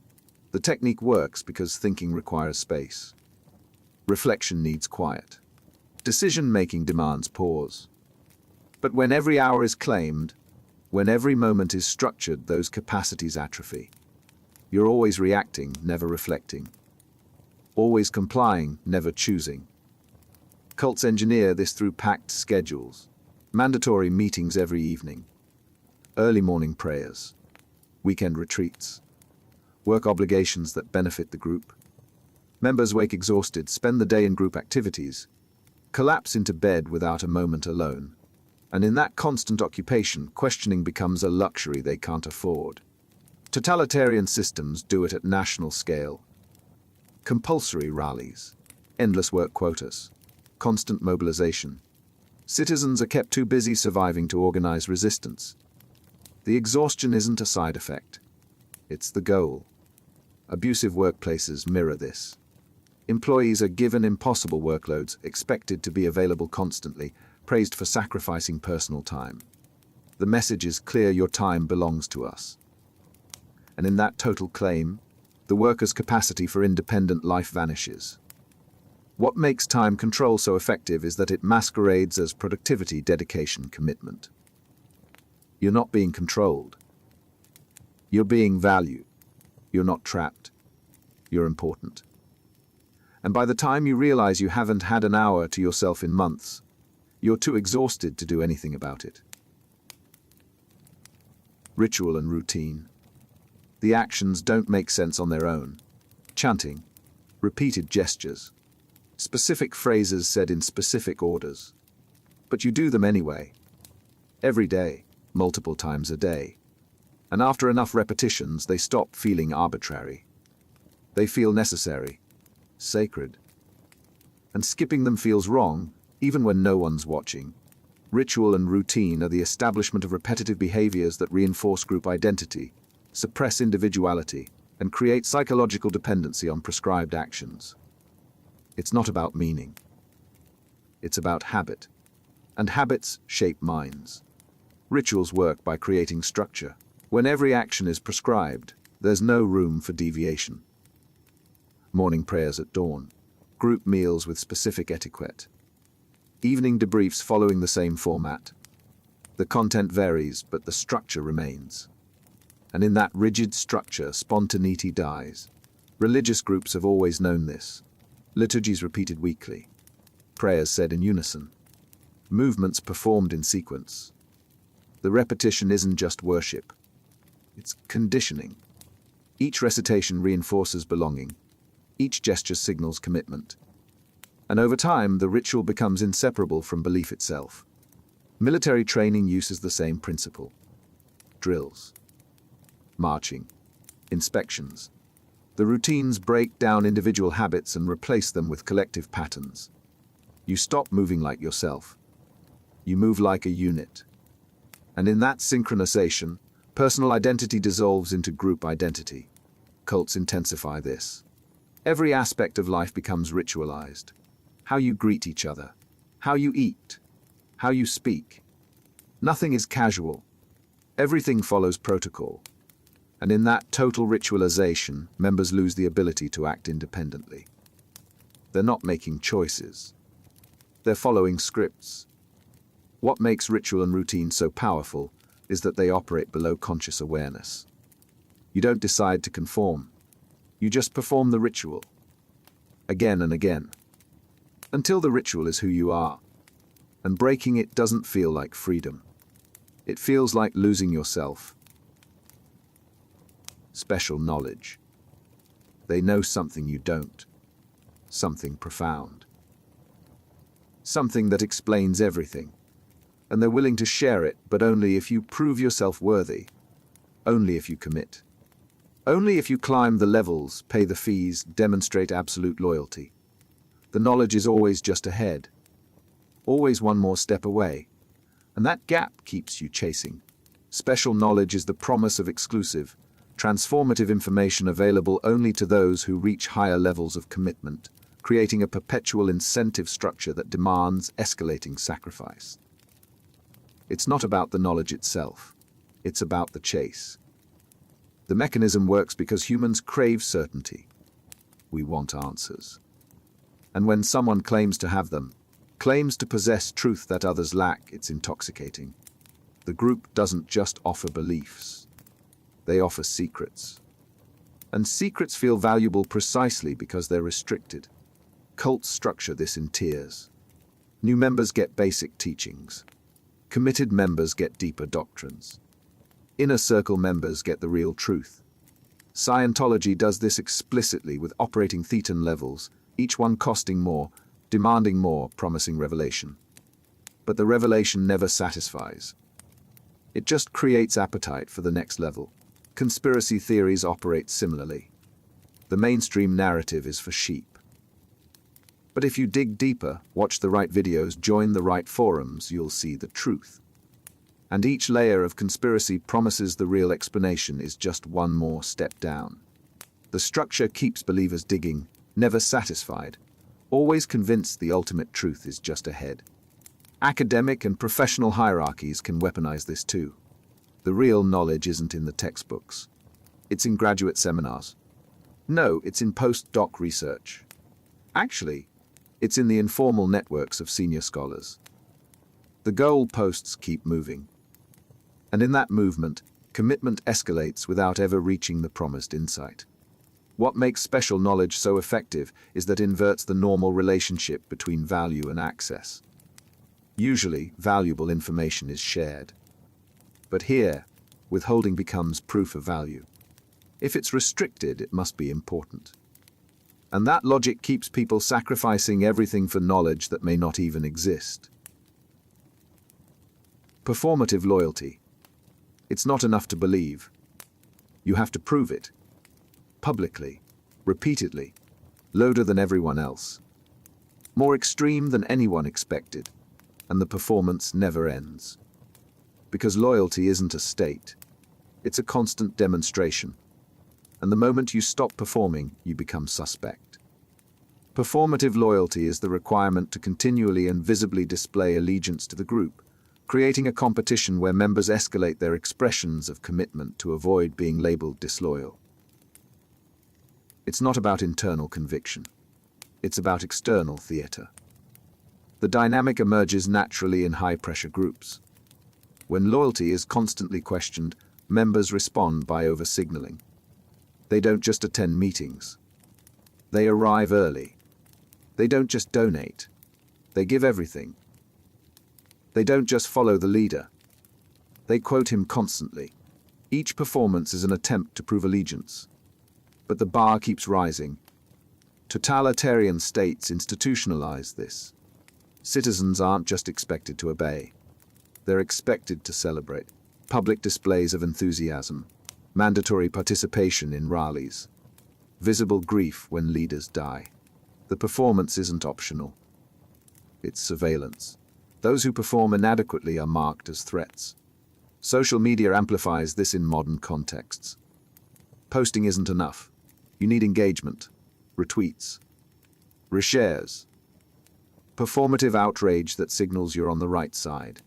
The technique works because thinking requires space. Reflection needs quiet. Decision-making demands pause. But when every hour is claimed, when every moment is structured, those capacities atrophy. You're always reacting, never reflecting. Always complying, never choosing. Cults engineer this through packed schedules, mandatory meetings every evening, early morning prayers, weekend retreats, work obligations that benefit the group. Members wake exhausted, spend the day in group activities, collapse into bed without a moment alone. And in that constant occupation, questioning becomes a luxury they can't afford. Totalitarian systems do it at national scale. Compulsory rallies, endless work quotas, constant mobilization. Citizens are kept too busy surviving to organize resistance. The exhaustion isn't a side effect. It's the goal. Abusive workplaces mirror this. Employees are given impossible workloads, expected to be available constantly, praised for sacrificing personal time. The message is clear: your time belongs to us. And in that total claim, the worker's capacity for independent life vanishes. What makes time control so effective is that it masquerades as productivity, dedication, commitment. You're not being controlled. You're being valued. You're not trapped. You're important. And by the time you realize you haven't had an hour to yourself in months, you're too exhausted to do anything about it. Ritual and routine. The actions don't make sense on their own. Chanting, repeated gestures, specific phrases said in specific orders. But you do them anyway. Every day, multiple times a day. And after enough repetitions, they stop feeling arbitrary. They feel necessary, sacred. And skipping them feels wrong, even when no one's watching. Ritual and routine are the establishment of repetitive behaviors that reinforce group identity, suppress individuality, and create psychological dependency on prescribed actions. It's not about meaning. It's about habit. And habits shape minds. Rituals work by creating structure. When every action is prescribed, there's no room for deviation. Morning prayers at dawn. Group meals with specific etiquette. Evening debriefs following the same format. The content varies, but the structure remains. And in that rigid structure, spontaneity dies. Religious groups have always known this. Liturgies repeated weekly. Prayers said in unison. Movements performed in sequence. The repetition isn't just worship. It's conditioning. Each recitation reinforces belonging. Each gesture signals commitment. And over time, the ritual becomes inseparable from belief itself. Military training uses the same principle. Drills. Marching. Inspections. The routines break down individual habits and replace them with collective patterns. You stop moving like yourself. You move like a unit. And in that synchronization, personal identity dissolves into group identity. Cults intensify this. Every aspect of life becomes ritualized. How you greet each other, how you eat, how you speak. Nothing is casual. Everything follows protocol. And in that total ritualization, members lose the ability to act independently. They're not making choices. They're following scripts. What makes ritual and routine so powerful is that they operate below conscious awareness. You don't decide to conform. You just perform the ritual. Again and again. Until the ritual is who you are. And breaking it doesn't feel like freedom. It feels like losing yourself. Special knowledge. They know something you don't. Something profound. Something that explains everything. And they're willing to share it, but only if you prove yourself worthy. Only if you commit. Only if you climb the levels, pay the fees, demonstrate absolute loyalty. The knowledge is always just ahead. Always one more step away. And that gap keeps you chasing. Special knowledge is the promise of exclusive, transformative information available only to those who reach higher levels of commitment, creating a perpetual incentive structure that demands escalating sacrifice. It's not about the knowledge itself. It's about the chase. The mechanism works because humans crave certainty. We want answers. And when someone claims to have them, claims to possess truth that others lack, it's intoxicating. The group doesn't just offer beliefs. They offer secrets. And secrets feel valuable precisely because they're restricted. Cults structure this in tiers. New members get basic teachings. Committed members get deeper doctrines. Inner circle members get the real truth. Scientology does this explicitly with operating thetan levels, each one costing more, demanding more, promising revelation. But the revelation never satisfies. It just creates appetite for the next level. Conspiracy theories operate similarly. The mainstream narrative is for sheep. But if you dig deeper, watch the right videos, join the right forums, you'll see the truth. And each layer of conspiracy promises the real explanation is just one more step down. The structure keeps believers digging, never satisfied, always convinced the ultimate truth is just ahead. Academic and professional hierarchies can weaponize this too. The real knowledge isn't in the textbooks. It's in graduate seminars. No, it's in post-doc research. Actually, it's in the informal networks of senior scholars. The goalposts keep moving. And in that movement, commitment escalates without ever reaching the promised insight. What makes special knowledge so effective is that it inverts the normal relationship between value and access. Usually, valuable information is shared. But here, withholding becomes proof of value. If it's restricted, it must be important. And that logic keeps people sacrificing everything for knowledge that may not even exist. Performative loyalty. It's not enough to believe. You have to prove it. Publicly, repeatedly, louder than everyone else. More extreme than anyone expected, and the performance never ends. Because loyalty isn't a state. It's a constant demonstration. And the moment you stop performing, you become suspect. Performative loyalty is the requirement to continually and visibly display allegiance to the group, creating a competition where members escalate their expressions of commitment to avoid being labeled disloyal. It's not about internal conviction. It's about external theater. The dynamic emerges naturally in high-pressure groups. When loyalty is constantly questioned, members respond by over-signaling. They don't just attend meetings. They arrive early. They don't just donate. They give everything. They don't just follow the leader. They quote him constantly. Each performance is an attempt to prove allegiance. But the bar keeps rising. Totalitarian states institutionalize this. Citizens aren't just expected to obey. They're expected to celebrate. Public displays of enthusiasm. Mandatory participation in rallies. Visible grief when leaders die. The performance isn't optional. It's surveillance. Those who perform inadequately are marked as threats. Social media amplifies this in modern contexts. Posting isn't enough. You need engagement, retweets, reshares, performative outrage that signals you're on the right side,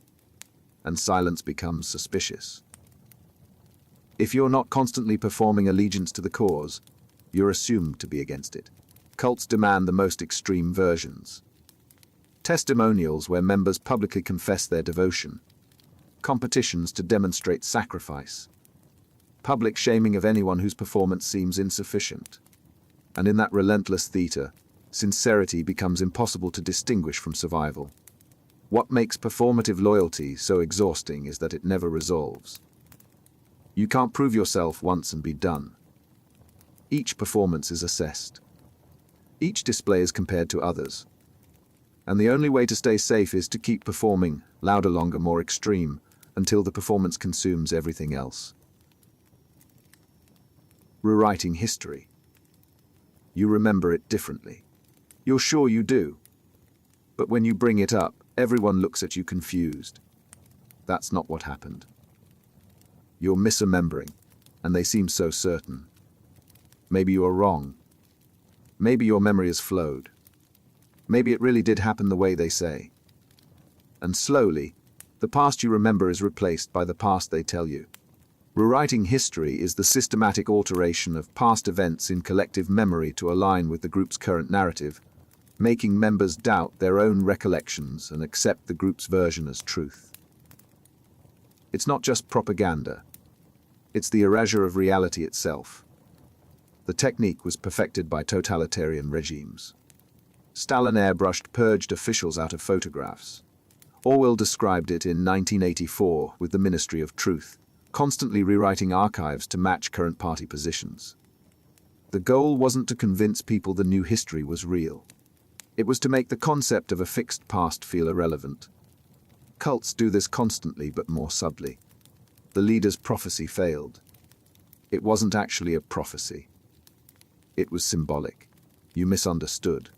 and silence becomes suspicious. If you're not constantly performing allegiance to the cause, you're assumed to be against it. Cults demand the most extreme versions. Testimonials where members publicly confess their devotion. Competitions to demonstrate sacrifice. Public shaming of anyone whose performance seems insufficient. And in that relentless theater, sincerity becomes impossible to distinguish from survival. What makes performative loyalty so exhausting is that it never resolves. You can't prove yourself once and be done. Each performance is assessed. Each display is compared to others. And the only way to stay safe is to keep performing, louder, longer, more extreme, until the performance consumes everything else. Rewriting history. You remember it differently. You're sure you do. But when you bring it up, everyone looks at you confused. That's not what happened. You're misremembering, and they seem so certain. Maybe you are wrong. Maybe your memory has flowed. Maybe it really did happen the way they say. And slowly, the past you remember is replaced by the past they tell you. Rewriting history is the systematic alteration of past events in collective memory to align with the group's current narrative, making members doubt their own recollections and accept the group's version as truth. It's not just propaganda. It's the erasure of reality itself. The technique was perfected by totalitarian regimes. Stalin airbrushed purged officials out of photographs. Orwell described it in 1984 with the Ministry of Truth, constantly rewriting archives to match current party positions. The goal wasn't to convince people the new history was real. It was to make the concept of a fixed past feel irrelevant. Cults do this constantly but more subtly. The leader's prophecy failed. It wasn't actually a prophecy. It was symbolic. You misunderstood.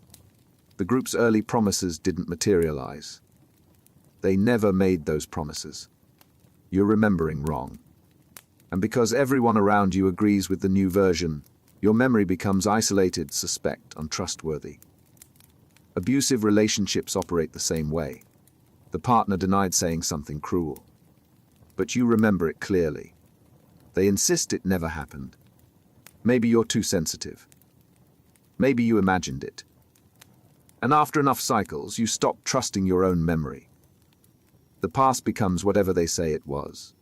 The group's early promises didn't materialize. They never made those promises. You're remembering wrong. And because everyone around you agrees with the new version, your memory becomes isolated, suspect, untrustworthy. Abusive relationships operate the same way. The partner denied saying something cruel. But you remember it clearly. They insist it never happened. Maybe you're too sensitive. Maybe you imagined it. And after enough cycles, you stop trusting your own memory. The past becomes whatever they say it was.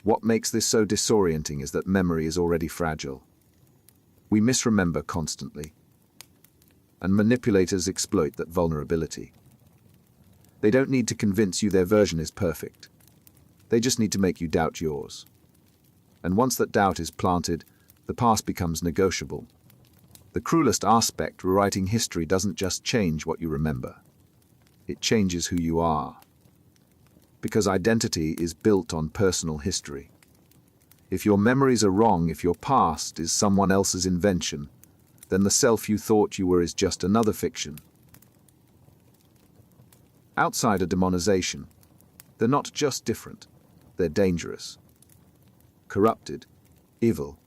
What makes this so disorienting is that memory is already fragile. We misremember constantly. And manipulators exploit that vulnerability. They don't need to convince you their version is perfect. They just need to make you doubt yours. And once that doubt is planted, the past becomes negotiable. The cruelest aspect, rewriting history doesn't just change what you remember. It changes who you are. Because identity is built on personal history. If your memories are wrong, if your past is someone else's invention, then the self you thought you were is just another fiction. Outsider demonization. They're not just different. They're dangerous. Corrupted. Evil.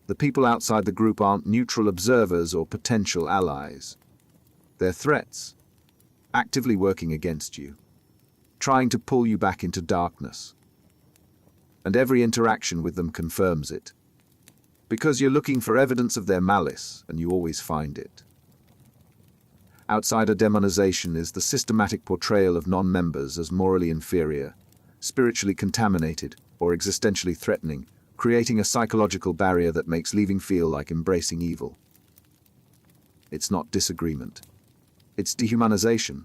The people outside the group aren't neutral observers or potential allies. They're threats, actively working against you, trying to pull you back into darkness. And every interaction with them confirms it. Because you're looking for evidence of their malice, and you always find it. Outsider demonization is the systematic portrayal of non-members as morally inferior, spiritually contaminated, or existentially threatening, creating a psychological barrier that makes leaving feel like embracing evil. It's not disagreement. It's dehumanization.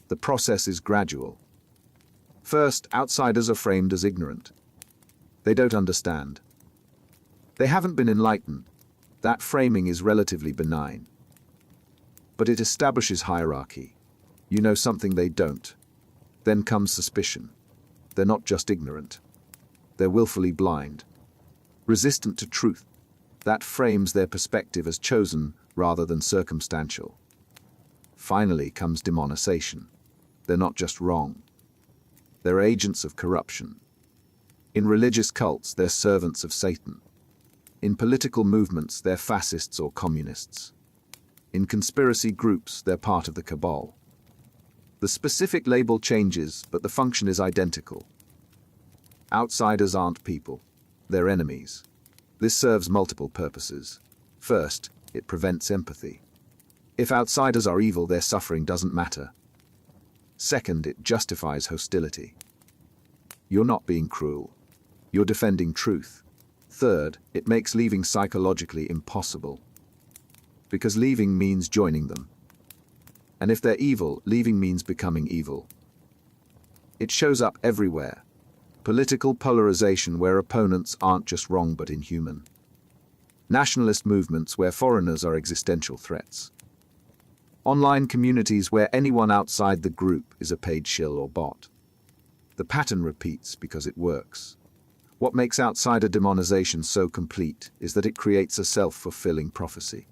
The process is gradual. First, outsiders are framed as ignorant. They don't understand. They haven't been enlightened. That framing is relatively benign. But it establishes hierarchy. You know something they don't. Then comes suspicion. They're not just ignorant. They're willfully blind. Resistant to truth. That frames their perspective as chosen rather than circumstantial. Finally comes demonisation. They're not just wrong. They're agents of corruption. In religious cults, they're servants of Satan. In political movements, they're fascists or communists. In conspiracy groups, they're part of the cabal. The specific label changes, but the function is identical. Outsiders aren't people. They're enemies. This serves multiple purposes. First, it prevents empathy. If outsiders are evil, their suffering doesn't matter. Second, it justifies hostility. You're not being cruel. You're defending truth. Third, it makes leaving psychologically impossible. Because leaving means joining them. And if they're evil, leaving means becoming evil. It shows up everywhere. Political polarization where opponents aren't just wrong but inhuman. Nationalist movements where foreigners are existential threats. Online communities where anyone outside the group is a paid shill or bot. The pattern repeats because it works. What makes outsider demonization so complete is that it creates a self-fulfilling prophecy.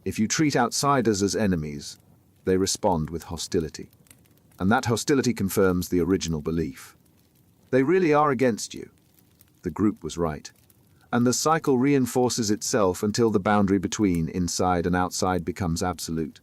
If you treat outsiders as enemies, they respond with hostility. And that hostility confirms the original belief. They really are against you. The group was right. And the cycle reinforces itself until the boundary between inside and outside becomes absolute.